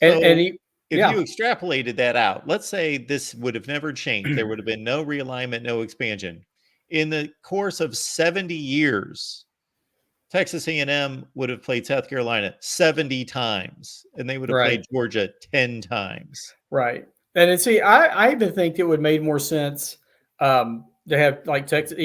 So if you extrapolated that out, let's say this would have never changed. There would have been no realignment, no expansion. In the course of 70 years, Texas A&M would have played South Carolina 70 times, and they would have played Georgia 10 times. Right. And see, I even think it would make more sense to have like Texas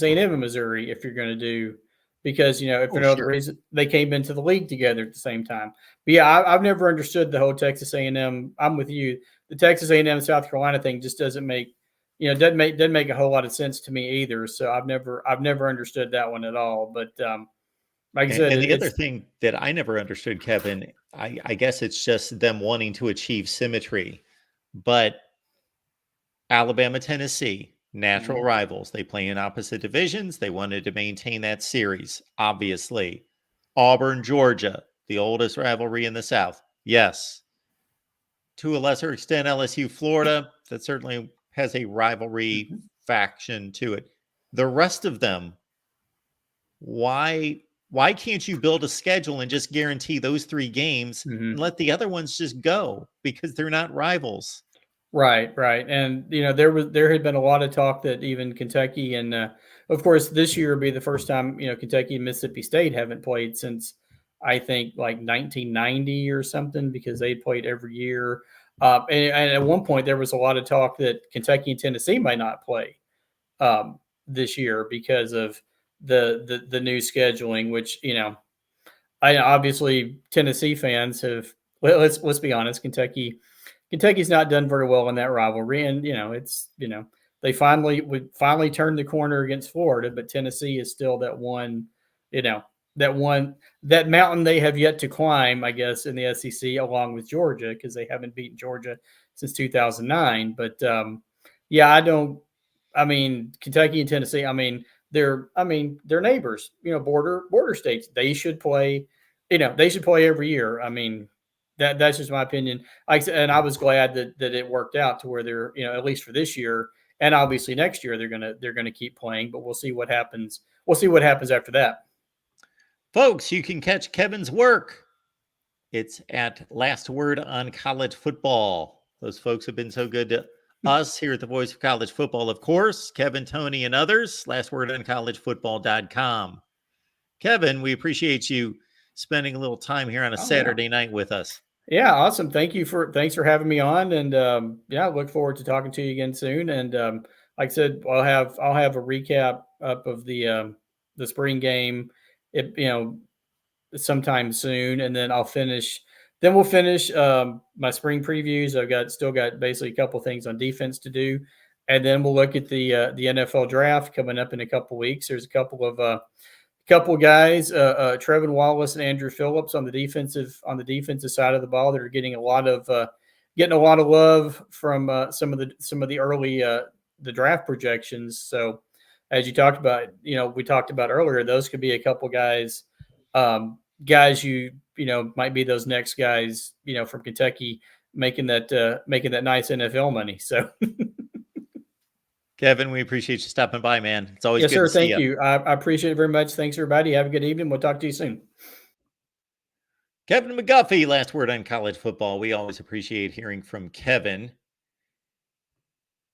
A&M and Missouri if you're going to do, because if for no other reason they came into the league together at the same time. But yeah, I've never understood the whole Texas A&M. I'm with you. The Texas A&M South Carolina thing just doesn't make doesn't make a whole lot of sense to me either. So I've never understood that one at all. But like I said, and the other thing that I never understood, Kevin, I guess it's just them wanting to achieve symmetry. But Alabama, Tennessee, natural rivals. They play in opposite divisions. They wanted to maintain that series, obviously. Auburn, Georgia, the oldest rivalry in the South. Yes. To a lesser extent, LSU, Florida, that certainly has a rivalry faction to it. The rest of them, why can't you build a schedule and just guarantee those 3 games and let the other ones just go, because they're not rivals? Right. And there had been a lot of talk that even Kentucky and of course this year will be the first time Kentucky and Mississippi State haven't played since I think like 1990 or something, because they played every year. And at one point there was a lot of talk that Kentucky and Tennessee might not play this year because of the new scheduling, which I obviously Tennessee fans have. Let's be honest, Kentucky's not done very well in that rivalry, and they finally turned the corner against Florida, but Tennessee is still that mountain they have yet to climb, I guess, in the SEC, along with Georgia, because they haven't beaten Georgia since 2009. But Kentucky and Tennessee, they're neighbors, border states. They should play they should play every year. I mean, that's just my opinion. And I was glad that it worked out to where they're, at least for this year, and obviously next year they're gonna keep playing. But we'll see what happens. We'll see what happens after that. Folks, you can catch Kevin's work. It's at Last Word on College Football. Those folks have been so good to us here at the Voice of College Football, of course. Kevin, Tony, and others. LastWordOnCollegeFootball.com. Kevin, we appreciate you spending a little time here on a Saturday night with us. Yeah, awesome. Thanks for having me on, and I look forward to talking to you again soon. And like I said, I'll have a recap up of the spring game, sometime soon, and then I'll finish. Then we'll finish my spring previews. I've still got basically a couple things on defense to do, and then we'll look at the NFL draft coming up in a couple weeks. There's a couple of guys, Trevin Wallace and Andrew Phillips on the defensive side of the ball that are getting a lot of love from some of the early the draft projections. So as you talked about, we talked about earlier, those could be a couple guys, might be those next guys, from Kentucky making that nice NFL money. So. Kevin, we appreciate you stopping by, man. It's always good sir. to see Thank you. I appreciate it very much. Thanks, everybody. Have a good evening. We'll talk to you soon. Kevin McGuffey, Last Word on College Football. We always appreciate hearing from Kevin.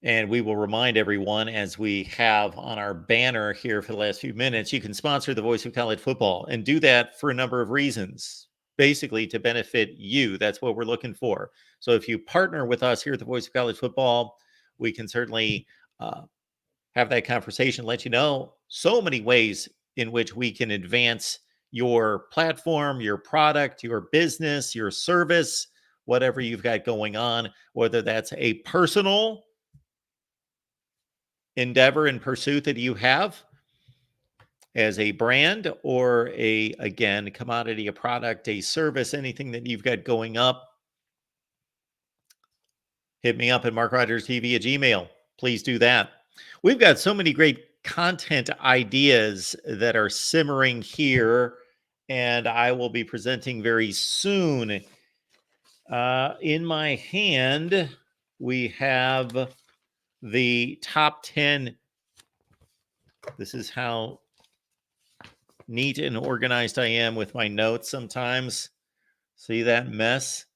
And we will remind everyone, as we have on our banner here for the last few minutes, you can sponsor the Voice of College Football and do that for a number of reasons. Basically, to benefit you. That's what we're looking for. So if you partner with us here at the Voice of College Football, we can certainly have that conversation, let you know so many ways in which we can advance your platform, your product, your business, your service, whatever you've got going on, whether that's a personal endeavor and pursuit that you have as a brand or a commodity, a product, a service, anything that you've got going up. Hit me up at MarkRogersTV at Gmail. Please do that. We've got so many great content ideas that are simmering here, and I will be presenting very soon. In my hand, we have the top 10. This is how neat and organized I am with my notes sometimes. See that mess?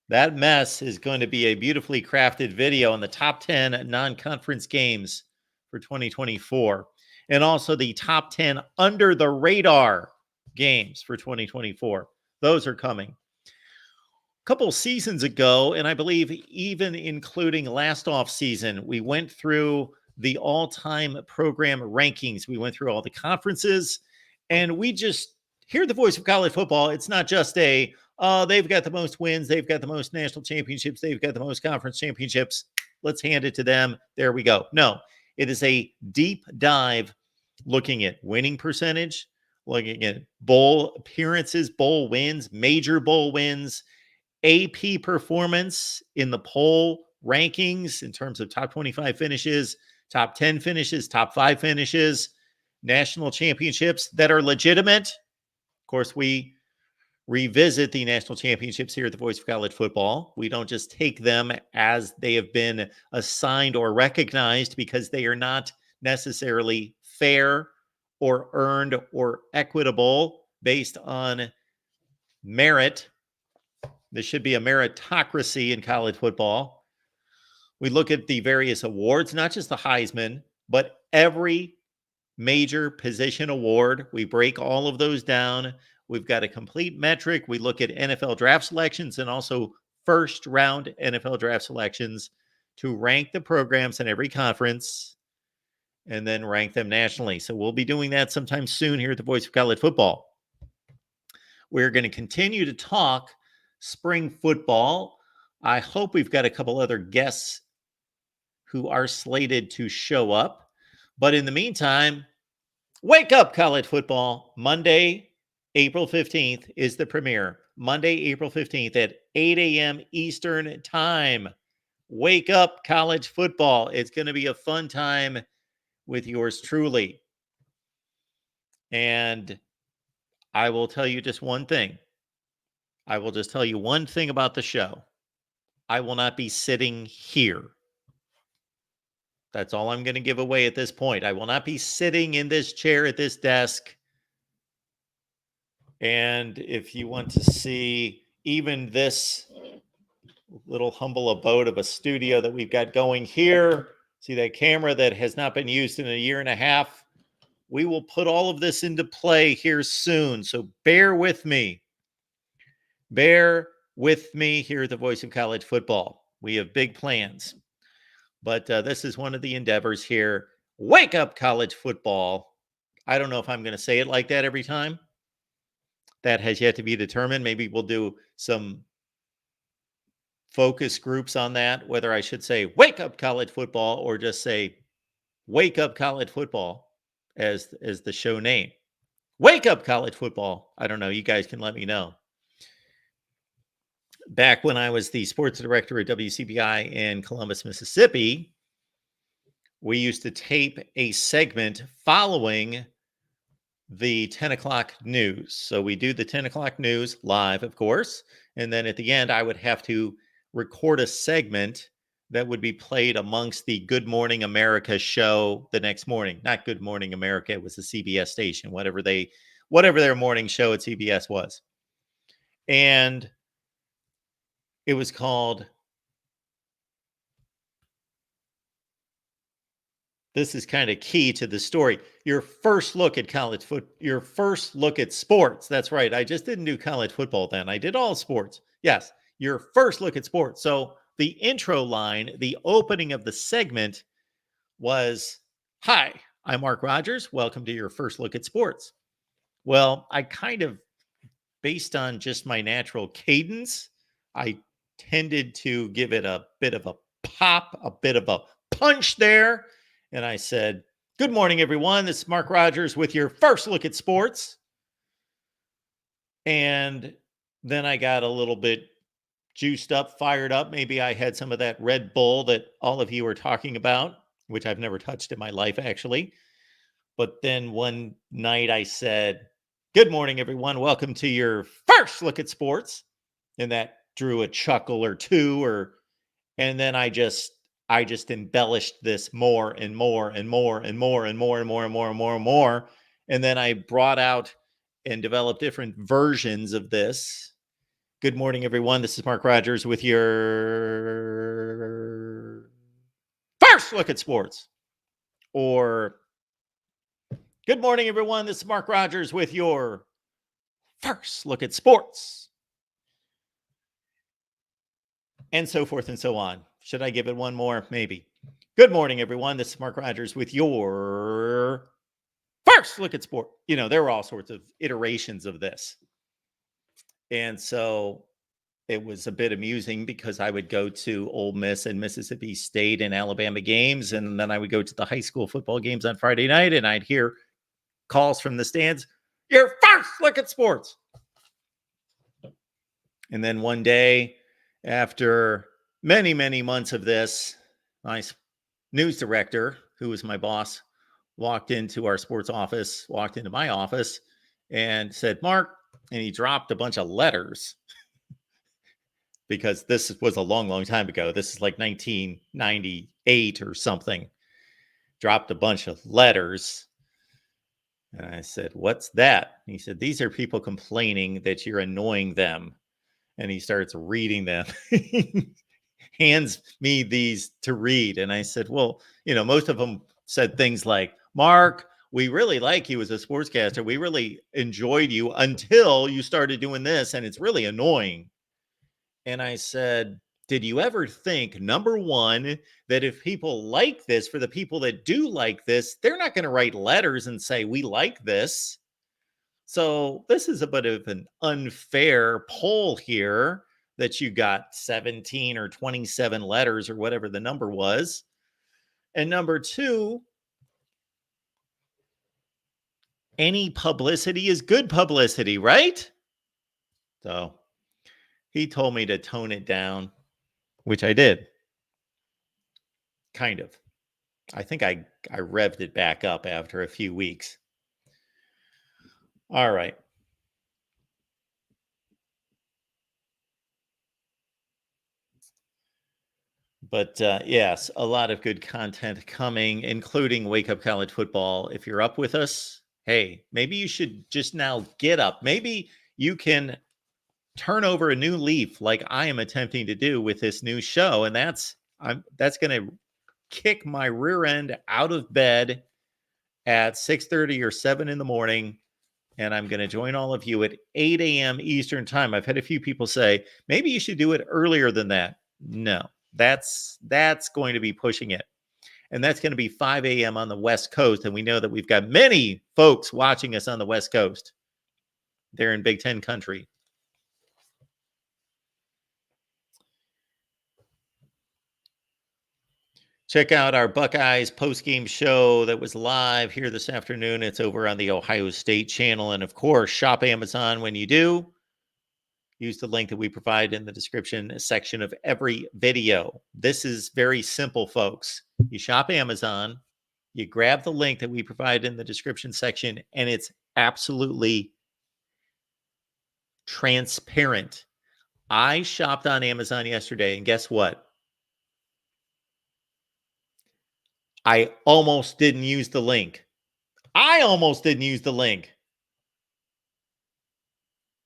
That mess is going to be a beautifully crafted video on the top 10 non-conference games for 2024. And also the top 10 under the radar games for 2024. Those are coming. A couple seasons ago, and I believe even including last off season, we went through the all-time program rankings. We went through all the conferences, and we just hear the Voice of College Football. It's not just they've got the most wins, they've got the most national championships, they've got the most conference championships. Let's hand it to them. There we go. No, it is a deep dive looking at winning percentage, looking at bowl appearances, bowl wins, major bowl wins, AP performance in the poll rankings in terms of top 25 finishes, top 10 finishes, top 5 finishes, national championships that are legitimate. Of course, we revisit the national championships here at the Voice of College Football. We don't just take them as they have been assigned or recognized because they are not necessarily fair or earned or equitable based on merit. There should be a meritocracy in college football. We look at the various awards, not just the Heisman, but every major position award. We break all of those down. We've got a complete metric. We look at NFL draft selections and also first round NFL draft selections to rank the programs in every conference and then rank them nationally. So we'll be doing that sometime soon here at the Voice of College Football. We're going to continue to talk spring football. I hope we've got a couple other guests who are slated to show up. But in the meantime, wake up, college football. Monday, April 15th is the premiere. Monday, April 15th at 8 a.m. Eastern time. Wake up, college football. It's going to be a fun time with yours truly. And I will tell you just one thing. I will just tell you one thing about the show. I will not be sitting here. That's all I'm going to give away at this point. I will not be sitting in this chair at this desk. And if you want to see even this little humble abode of a studio that we've got going here, see that camera that has not been used in a year and a half, we will put all of this into play here soon. So bear with me. Bear with me here at the Voice of College Football. We have big plans. But this is one of the endeavors here. Wake up, college football. I don't know if I'm going to say it like that every time. That has yet to be determined. Maybe we'll do some focus groups on that, whether I should say wake up, college football, or just say wake up, college football as the show name. Wake up, college football. I don't know. You guys can let me know. Back when I was the sports director at WCBI in Columbus, Mississippi, we used to tape a segment following the 10 o'clock news. So we do the 10 o'clock news live, of course. And then at the end, I would have to record a segment that would be played amongst the Good Morning America show the next morning. Not Good Morning America. It was the CBS station, whatever their morning show at CBS was. And it was called, this is kind of key to the story, your first look at your first look at sports. That's right. I just didn't do college football then. I did all sports. Yes, your first look at sports. So the intro line, the opening of the segment was, "Hi, I'm Mark Rogers. Welcome to your first look at sports." Well, I kind of, based on just my natural cadence, I tended to give it a bit of a pop, a bit of a punch there. And I said, "Good morning, everyone. This is Mark Rogers with your first look at sports." And then I got a little bit juiced up, fired up. Maybe I had some of that Red Bull that all of you are talking about, which I've never touched in my life, actually. But then one night I said, "Good morning, everyone. Welcome to your first look at sports." And that drew a chuckle or two, and then I just embellished this more and more and more and more and more and more and more and more and more. And then I brought out and developed different versions of this. "Good morning, everyone. This is Mark Rogers with your first look at sports." Or, "Good morning, everyone. This is Mark Rogers with your first look at sports." And so forth and so on. Should I give it one more? Maybe. "Good morning, everyone. This is Mark Rogers with your first look at sport." There were all sorts of iterations of this. And so it was a bit amusing because I would go to Ole Miss and Mississippi State and Alabama games, and then I would go to the high school football games on Friday night, and I'd hear calls from the stands, "Your first look at sports." And then one day, after many, many months of this, my news director, who was my boss, walked into my office and said, "Mark," and he dropped a bunch of letters because this was a long, long time ago. This is like 1998 or something. Dropped a bunch of letters. And I said, "What's that?" He said, "These are people complaining that you're annoying them." And he starts reading them. Hands me these to read. And I said, "Well, most of them said things like, 'Mark, we really like you as a sportscaster. We really enjoyed you until you started doing this, and it's really annoying.'" And I said, "Did you ever think, number one, that if people like this, for the people that do like this, they're not going to write letters and say, 'We like this'? So this is a bit of an unfair poll here that you got 17 or 27 letters or whatever the number was. And number two, any publicity is good publicity, right?" So he told me to tone it down, which I did. Kind of. I think I revved it back up after a few weeks. All right. But yes, a lot of good content coming, including Wake Up College Football. If you're up with us, hey, maybe you should just now get up. Maybe you can turn over a new leaf like I am attempting to do with this new show. And that's going to kick my rear end out of bed at 6:30 or 7 in the morning. And I'm going to join all of you at 8 a.m. Eastern time. I've had a few people say, maybe you should do it earlier than that. No, that's going to be pushing it. And that's going to be 5 a.m. on the West Coast. And we know that we've got many folks watching us on the West Coast. They're in Big Ten country. Check out our Buckeyes postgame show that was live here this afternoon. It's over on the Ohio State channel. And of course, shop Amazon when you do. Use the link that we provide in the description section of every video. This is very simple, folks. You shop Amazon, you grab the link that we provide in the description section, and it's absolutely transparent. I shopped on Amazon yesterday, and guess what? I almost didn't use the link.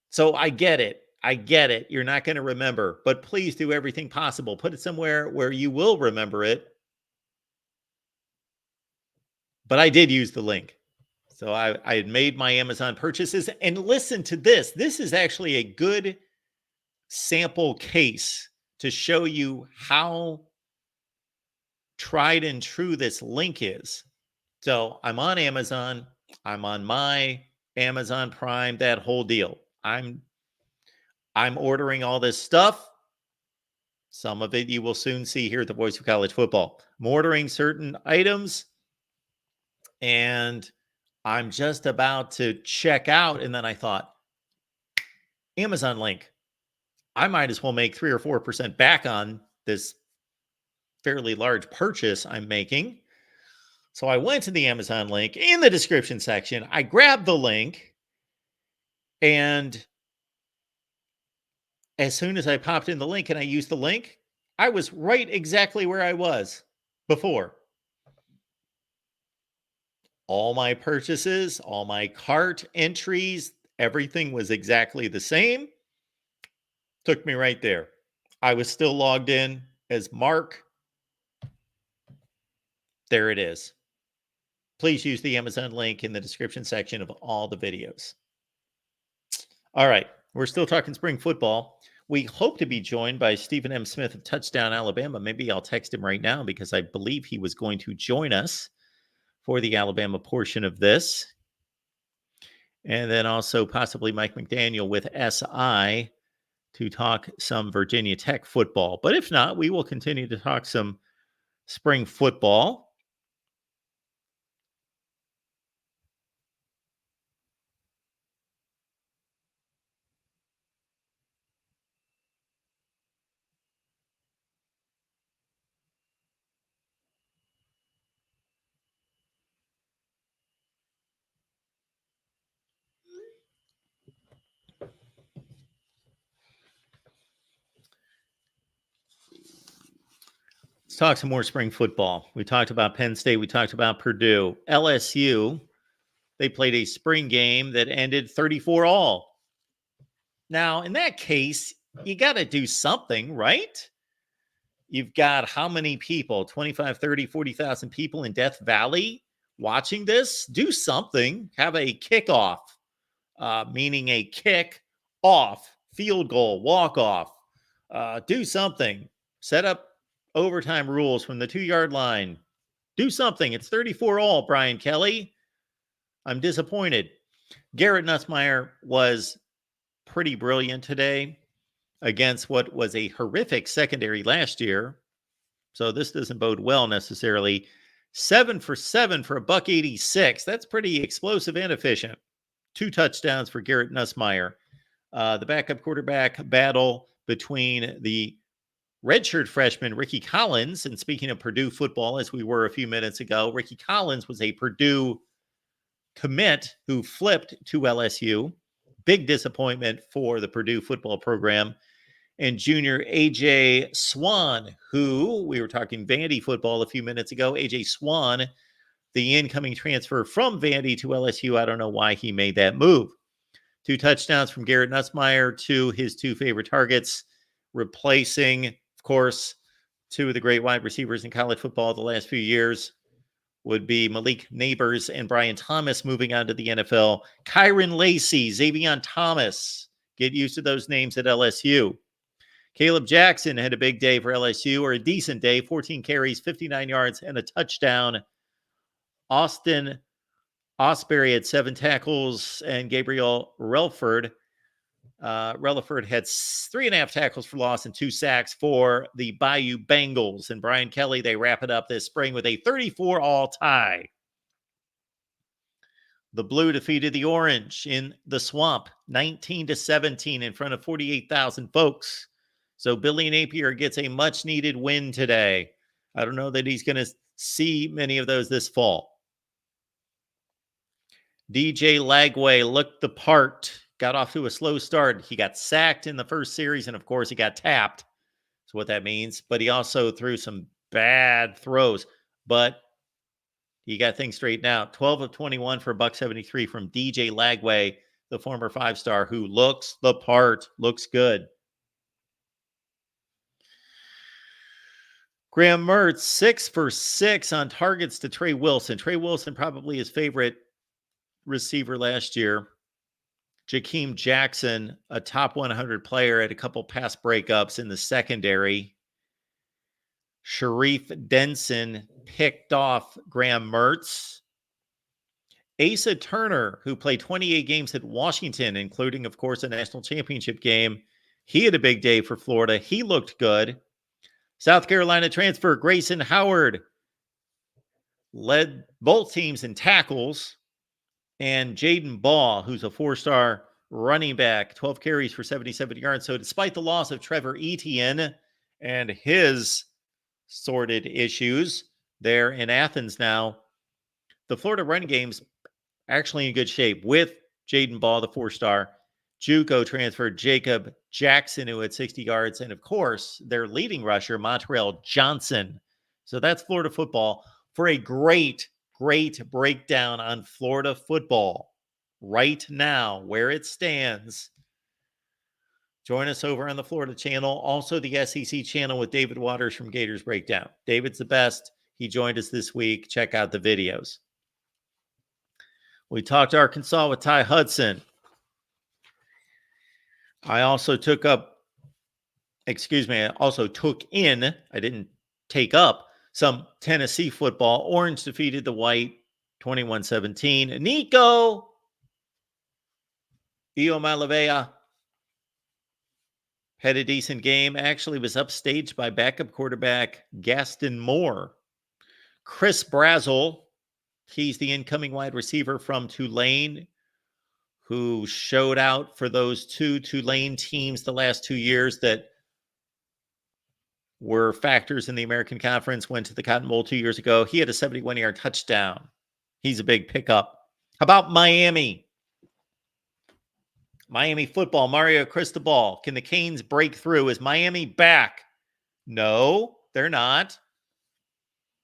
So I get it. You're not going to remember, but please do everything possible. Put it somewhere where you will remember it. But I did use the link. So I had made my Amazon purchases. And listen to this. This is actually a good sample case to show you how tried and true this link is. So I'm on Amazon. I'm on my Amazon Prime, that whole deal. I'm ordering all this stuff. Some of it you will soon see here at the Voice of College Football. I'm ordering certain items, and I'm just about to check out. And then I thought, Amazon link. I might as well make 3 or 4% back on this fairly large purchase I'm making. So I went to the Amazon link in the description section. I grabbed the link, and as soon as I popped in the link and I used the link, I was right exactly where I was before. All my purchases, all my cart entries, everything was exactly the same. Took me right there. I was still logged in as Mark. There it is. Please use the Amazon link in the description section of all the videos. All right. We're still talking spring football. We hope to be joined by Stephen M. Smith of Touchdown Alabama. Maybe I'll text him right now because I believe he was going to join us for the Alabama portion of this. And then also possibly Mike McDaniel with SI to talk some Virginia Tech football. But if not, we will continue to talk some spring football. Let's talk some more spring football. We talked about Penn State. We talked about Purdue. LSU, they played a spring game that ended 34-all. Now, in that case, you got to do something, right? You've got how many people? 25, 30, 40,000 people in Death Valley watching this? Do something. Have a kickoff, meaning a kick off, field goal, walk off. Do something. Set up overtime rules from the 2-yard line. Do something. It's 34-all, Brian Kelly. I'm disappointed. Garrett Nussmeier was pretty brilliant today against what was a horrific secondary last year. So this doesn't bode well necessarily. 7 for 7 for $186. That's pretty explosive and efficient. 2 touchdowns for Garrett Nussmeier. The backup quarterback battle between the redshirt freshman Ricky Collins, and speaking of Purdue football, as we were a few minutes ago, Ricky Collins was a Purdue commit who flipped to LSU. Big disappointment for the Purdue football program. and junior A.J. Swan, who we were talking Vandy football a few minutes ago. A.J. Swan, the incoming transfer from Vandy to LSU. I don't know why he made that move. 2 touchdowns from Garrett Nussmeier to his 2 favorite targets, replacing, of course, 2 of the great wide receivers in college football the last few years would be Malik Neighbors and Brian Thomas moving on to the NFL. Kyron Lacey, Xavier Thomas. Get used to those names at LSU. Caleb Jackson had a big day for LSU, or a decent day, 14 carries, 59 yards, and a touchdown. Austin Osbury had 7 tackles, and Gabriel Relford had 3.5 tackles for loss and 2 sacks for the Bayou Bengals. And Brian Kelly, they wrap it up this spring with a 34-all tie. The Blue defeated the Orange in the Swamp, 19-17 in front of 48,000 folks. So Billy Napier gets a much-needed win today. I don't know that he's going to see many of those this fall. DJ Lagway looked the part, got off to a slow start. He got sacked in the first series, and of course, he got tapped. That's what that means. But he also threw some bad throws. But he got things straightened out. 12 of 21 for $173 from DJ Lagway, the former 5-star, who looks the part, looks good. Graham Mertz, 6 for 6 on targets to Trey Wilson. Trey Wilson, probably his favorite receiver last year. Jakeem Jackson, a top 100 player, had a couple pass breakups in the secondary. Sharif Denson picked off Graham Mertz. Asa Turner, who played 28 games at Washington, including, of course, a national championship game. He had a big day for Florida. He looked good. South Carolina transfer Grayson Howard led both teams in tackles. And Jaden Baugh, who's a 4-star running back, 12 carries for 77 yards. So despite the loss of Trevor Etienne and his sordid issues there in Athens now, the Florida run game's actually in good shape with Jaden Baugh, the 4-star, JUCO transfer Jacob Jackson, who had 60 yards, and of course, their leading rusher, Montrell Johnson. So that's Florida football for a great breakdown on Florida football right now, where it stands. Join us over on the Florida channel, also the SEC channel with David Waters from Gators Breakdown. David's the best. He joined us this week. Check out the videos. We talked Arkansas with Ty Hudson. I also took in, I didn't take up some Tennessee football. Orange defeated the White 21-17. Nico Iomalavea had a decent game. Actually was upstaged by backup quarterback Gaston Moore. Chris Brazel, he's the incoming wide receiver from Tulane, who showed out for those 2 Tulane teams the last 2 years that were factors in the American Conference, went to the Cotton Bowl 2 years ago. He had a 71-yard touchdown. He's a big pickup. How about Miami? Miami football, Mario Cristobal. Can the Canes break through? Is Miami back? No, they're not.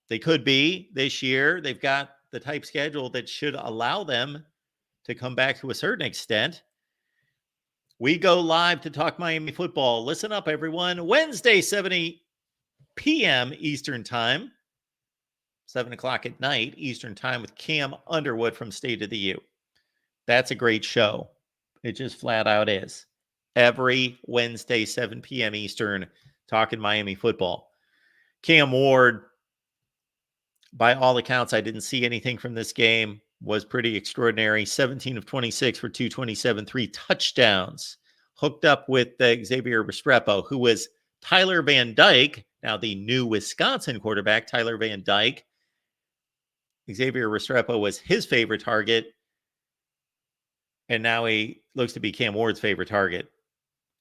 They could be this year. They've got the type schedule that should allow them to come back to a certain extent. We go live to talk Miami football. Listen up, everyone. Wednesday, 7 p.m. Eastern Time. 7 o'clock at night Eastern Time with Cam Underwood from State of the U. That's a great show. It just flat out is. Every Wednesday, 7 p.m. Eastern, talking Miami football. Cam Ward, by all accounts, I didn't see anything from this game, was pretty extraordinary. 17 of 26 for 227, 3 touchdowns. Hooked up with Xavier Restrepo, who was Tyler Van Dyke, now the new Wisconsin quarterback, Tyler Van Dyke. Xavier Restrepo was his favorite target, and now he looks to be Cam Ward's favorite target.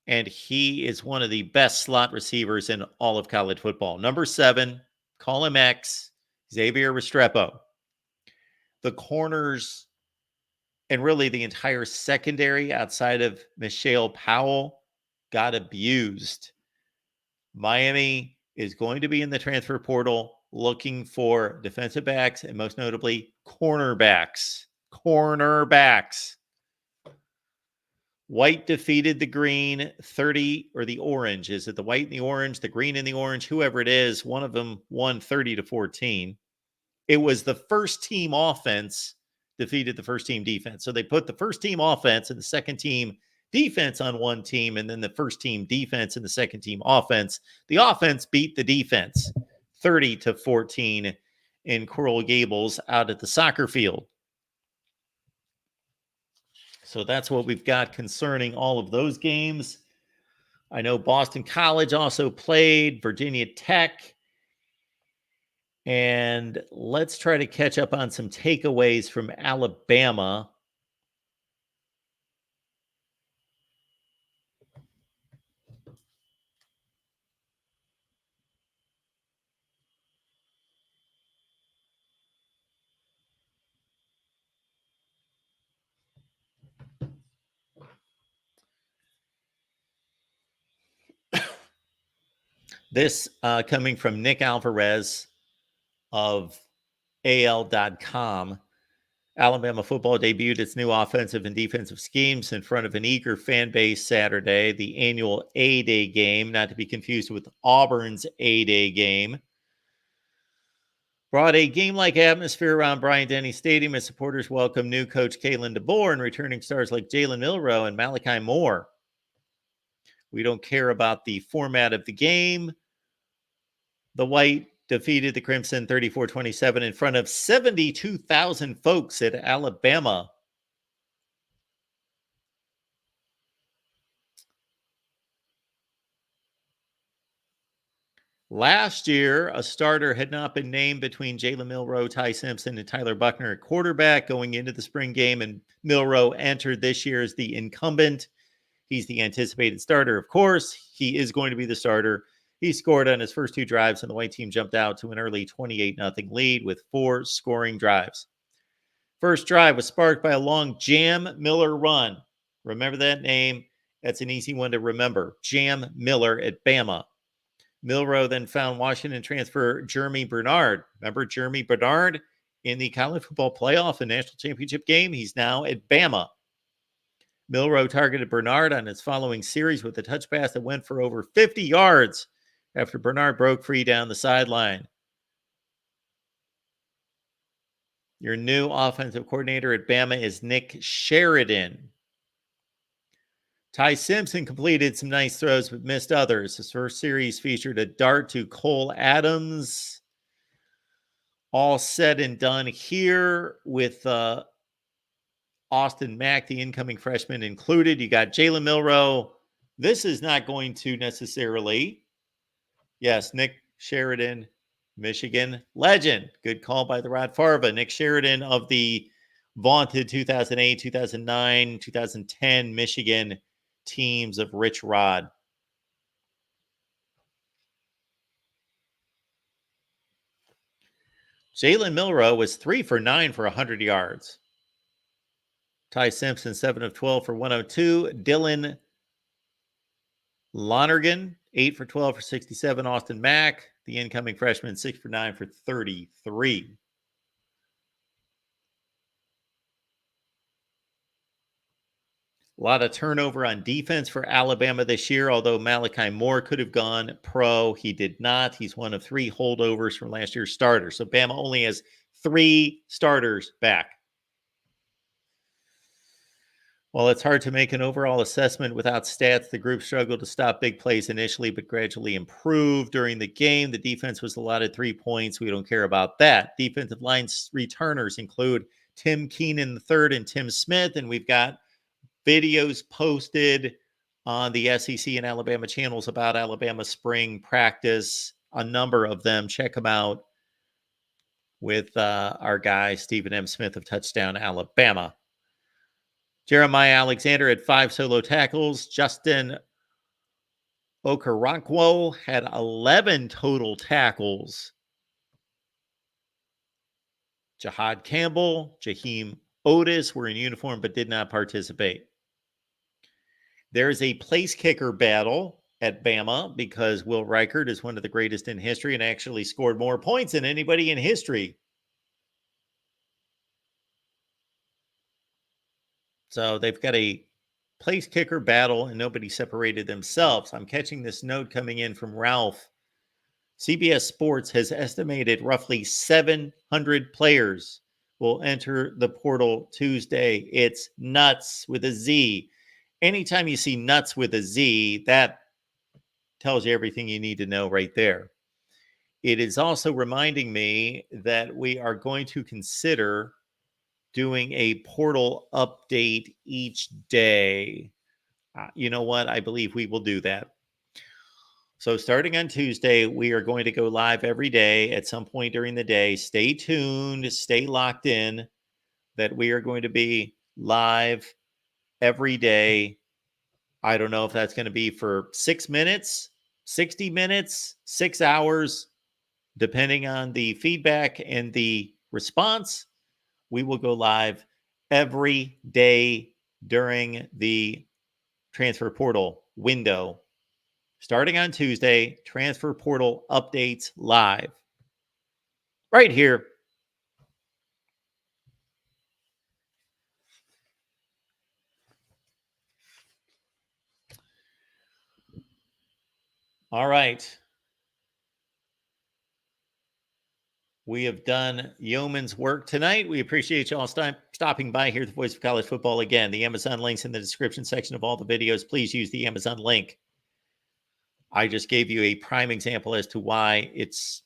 And he is one of the best slot receivers in all of college football. Number 7, call him X, Xavier Restrepo. The corners and really the entire secondary outside of Michelle Powell got abused. Miami is going to be in the transfer portal looking for defensive backs and most notably cornerbacks. White defeated the green 30, or the orange. Is it the white and the orange, the green and the orange? Whoever it is, one of them won 30-14. It was the first team offense defeated the first team defense. So they put the first team offense and the second team defense on one team, and then the first team defense and the second team offense. The offense beat the defense 30-14 in Coral Gables out at the soccer field. So that's what we've got concerning all of those games. I know Boston College also played, Virginia Tech. And let's try to catch up on some takeaways from Alabama. This coming from Nick Alvarez of AL.com. Alabama football debuted its new offensive and defensive schemes in front of an eager fan base Saturday, the annual A-Day game, not to be confused with Auburn's A-Day game. Brought a game-like atmosphere around Bryant-Denny Stadium as supporters welcomed new coach Kalen DeBoer and returning stars like Jalen Milroe and Malachi Moore. We don't care about the format of the game. The White defeated the Crimson 34-27 in front of 72,000 folks at Alabama. Last year, a starter had not been named between Jalen Milroe, Ty Simpson, and Tyler Buckner at quarterback going into the spring game, and Milroe entered this year as the incumbent. He's the anticipated starter, of course. He is going to be the starter. He scored on his first two drives, and the White team jumped out to an early 28-0 lead with 4 scoring drives. First drive was sparked by a long Jam Miller run. Remember that name? That's an easy one to remember. Jam Miller at Bama. Milroe then found Washington transfer Jeremy Bernard. Remember Jeremy Bernard in the college football playoff and national championship game? He's now at Bama. Milroe targeted Bernard on his following series with a touch pass that went for over 50 yards after Bernard broke free down the sideline. Your new offensive coordinator at Bama is Nick Sheridan. Ty Simpson completed some nice throws but missed others. His first series featured a dart to Cole Adams. All said and done here with Austin Mack, the incoming freshman, included. You got Jalen Milroe. This is not going to necessarily. Yes, Nick Sheridan, Michigan legend. Good call by the Rod Farva. Nick Sheridan of the vaunted 2008, 2009, 2010 Michigan teams of Rich Rod. Jalen Milroe was 3 for 9 for 100 yards. Ty Simpson, 7 of 12 for 102. Dylan Lonergan, 8 for 12 for 67. Austin Mack, the incoming freshman, 6 for 9 for 33. A lot of turnover on defense for Alabama this year, although Malachi Moore could have gone pro. He did not. He's one of 3 holdovers from last year's starters. So Bama only has 3 starters back. While it's hard to make an overall assessment without stats, the group struggled to stop big plays initially, but gradually improved during the game. The defense was allotted 3 points. We don't care about that. Defensive line returners include Tim Keenan III and Tim Smith, and we've got videos posted on the SEC and Alabama channels about Alabama spring practice, a number of them. Check them out with our guy, Stephen M. Smith of Touchdown Alabama. Jeremiah Alexander had 5 solo tackles. Justin Okoronkwo had 11 total tackles. Jahad Campbell, Jaheim Otis were in uniform but did not participate. There's a place kicker battle at Bama because Will Reichert is one of the greatest in history and actually scored more points than anybody in history. So they've got a place kicker battle and nobody separated themselves. I'm catching this note coming in from Ralph. CBS Sports has estimated roughly 700 players will enter the portal Tuesday. It's nuts with a Z. Anytime you see nuts with a Z, that tells you everything you need to know right there. It is also reminding me that we are going to consider doing a portal update each day. You know what? I believe we will do that. So starting on Tuesday, we are going to go live every day at some point during the day. Stay tuned, stay locked in that we are going to be live every day. I don't know if that's going to be for 6 minutes, 60 minutes, 6 hours, depending on the feedback and the response. We will go live every day during the transfer portal window. Starting on Tuesday, transfer portal updates live. Right here. All right. We have done yeoman's work tonight. We appreciate you all stopping by here at the Voice of College Football. Again, the Amazon link's in the description section of all the videos. Please use the Amazon link. I just gave you a prime example as to why it's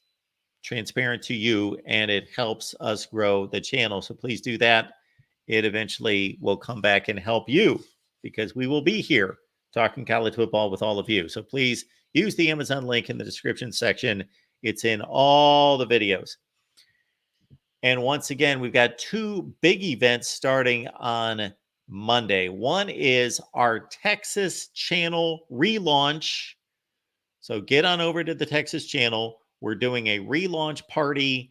transparent to you and it helps us grow the channel. So please do that. It eventually will come back and help you because we will be here talking college football with all of you. So please use the Amazon link in the description section. It's in all the videos. And once again, we've got 2 big events starting on Monday. One is our Texas channel relaunch. So get on over to the Texas channel. We're doing a relaunch party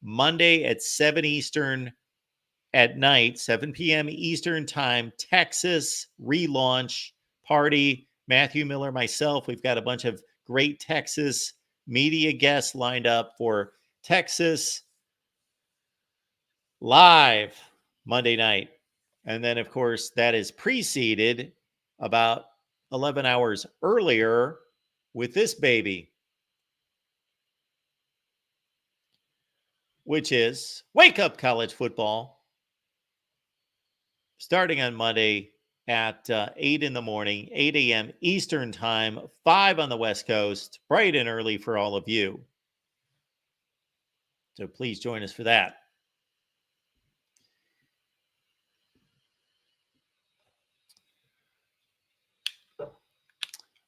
Monday at 7 Eastern at night, 7 p.m. Eastern time, Texas relaunch party. Matthew Miller, myself, we've got a bunch of great Texas media guests lined up for Texas live Monday night. And then, of course, that is preceded about 11 hours earlier with this baby, which is Wake Up College Football, starting on Monday at 8 in the morning, 8 a.m. Eastern time, 5 on the West Coast, bright and early for all of you. So please join us for that.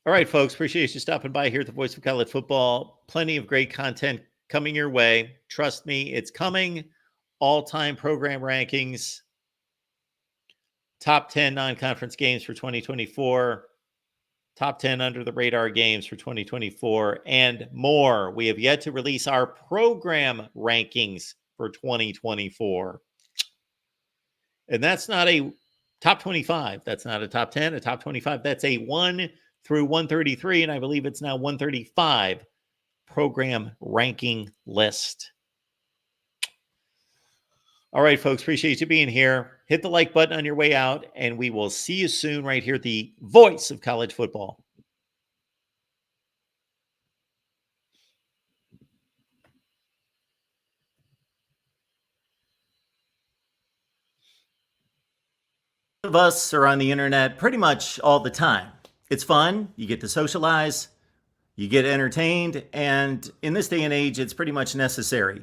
All right, folks, appreciate you stopping by here at the Voice of College Football. Plenty of great content coming your way. Trust me, it's coming. All-time program rankings, top 10 non-conference games for 2024, top 10 under-the-radar games for 2024, and more. We have yet to release our program rankings for 2024. And that's not a top 25. That's not a top 10, a top 25. That's a 1 through 133, and I believe it's now 135 program ranking list. All right, folks, appreciate you being here. Hit the like button on your way out, and we will see you soon right here at the Voice of College Football. Of us are on the internet pretty much all the time. It's fun. You get to socialize, you get entertained, and in this day and age, it's pretty much necessary.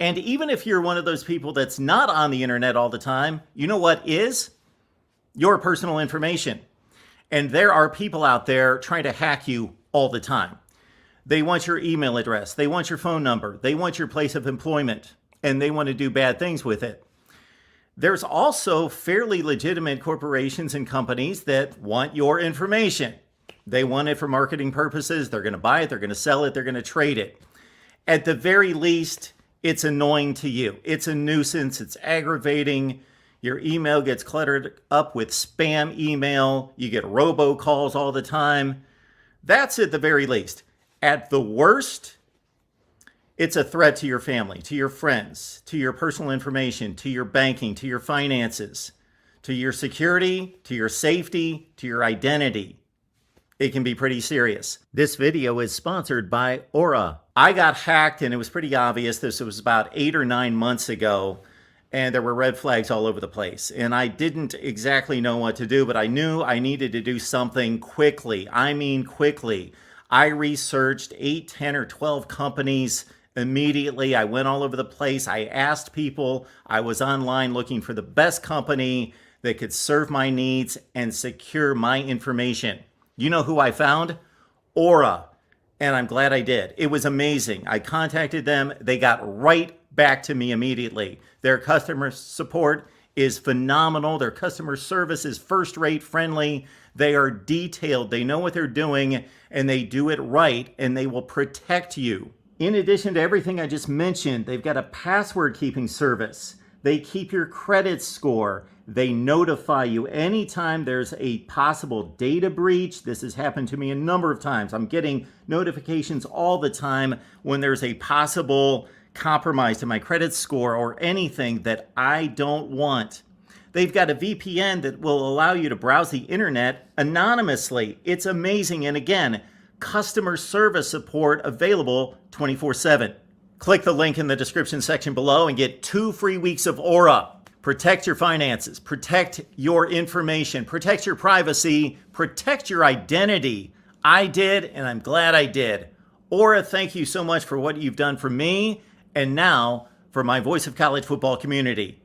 And even if you're one of those people that's not on the internet all the time, you know what is? Your personal information. And there are people out there trying to hack you all the time. They want your email address, they want your phone number, they want your place of employment, and they want to do bad things with it. There's also fairly legitimate corporations and companies that want your information. They want it for marketing purposes. They're going to buy it. They're going to sell it. They're going to trade it. At the very least, it's annoying to you. It's a nuisance. It's aggravating. Your email gets cluttered up with spam email. You get robocalls all the time. That's at the very least. At the worst, it's a threat to your family, to your friends, to your personal information, to your banking, to your finances, to your security, to your safety, to your identity. It can be pretty serious. This video is sponsored by Aura. I got hacked and it was pretty obvious. This was about 8 or 9 months ago, and there were red flags all over the place. And I didn't exactly know what to do, but I knew I needed to do something quickly. I mean quickly. I researched 8, 10, or 12 companies immediately. I went all over the place. I asked people. I was online looking for the best company that could serve my needs and secure my information. You know who I found? Aura. And I'm glad I did. It was amazing. I contacted them. They got right back to me immediately. Their customer support is phenomenal. Their customer service is first-rate, friendly. They are detailed. They know what they're doing, and they do it right, and they will protect you. In addition to everything I just mentioned, they've got a password-keeping service. They keep your credit score. They notify you anytime there's a possible data breach. This has happened to me a number of times. I'm getting notifications all the time when there's a possible compromise to my credit score or anything that I don't want. They've got a VPN that will allow you to browse the internet anonymously. It's amazing. And again, customer service support available 24/7. Click the link in the description section below and get 2 free weeks of Aura. Protect your finances, protect your information, protect your privacy, protect your identity. I did, and I'm glad I did. Aura, thank you so much for what you've done for me, and now for my Voice of College Football community.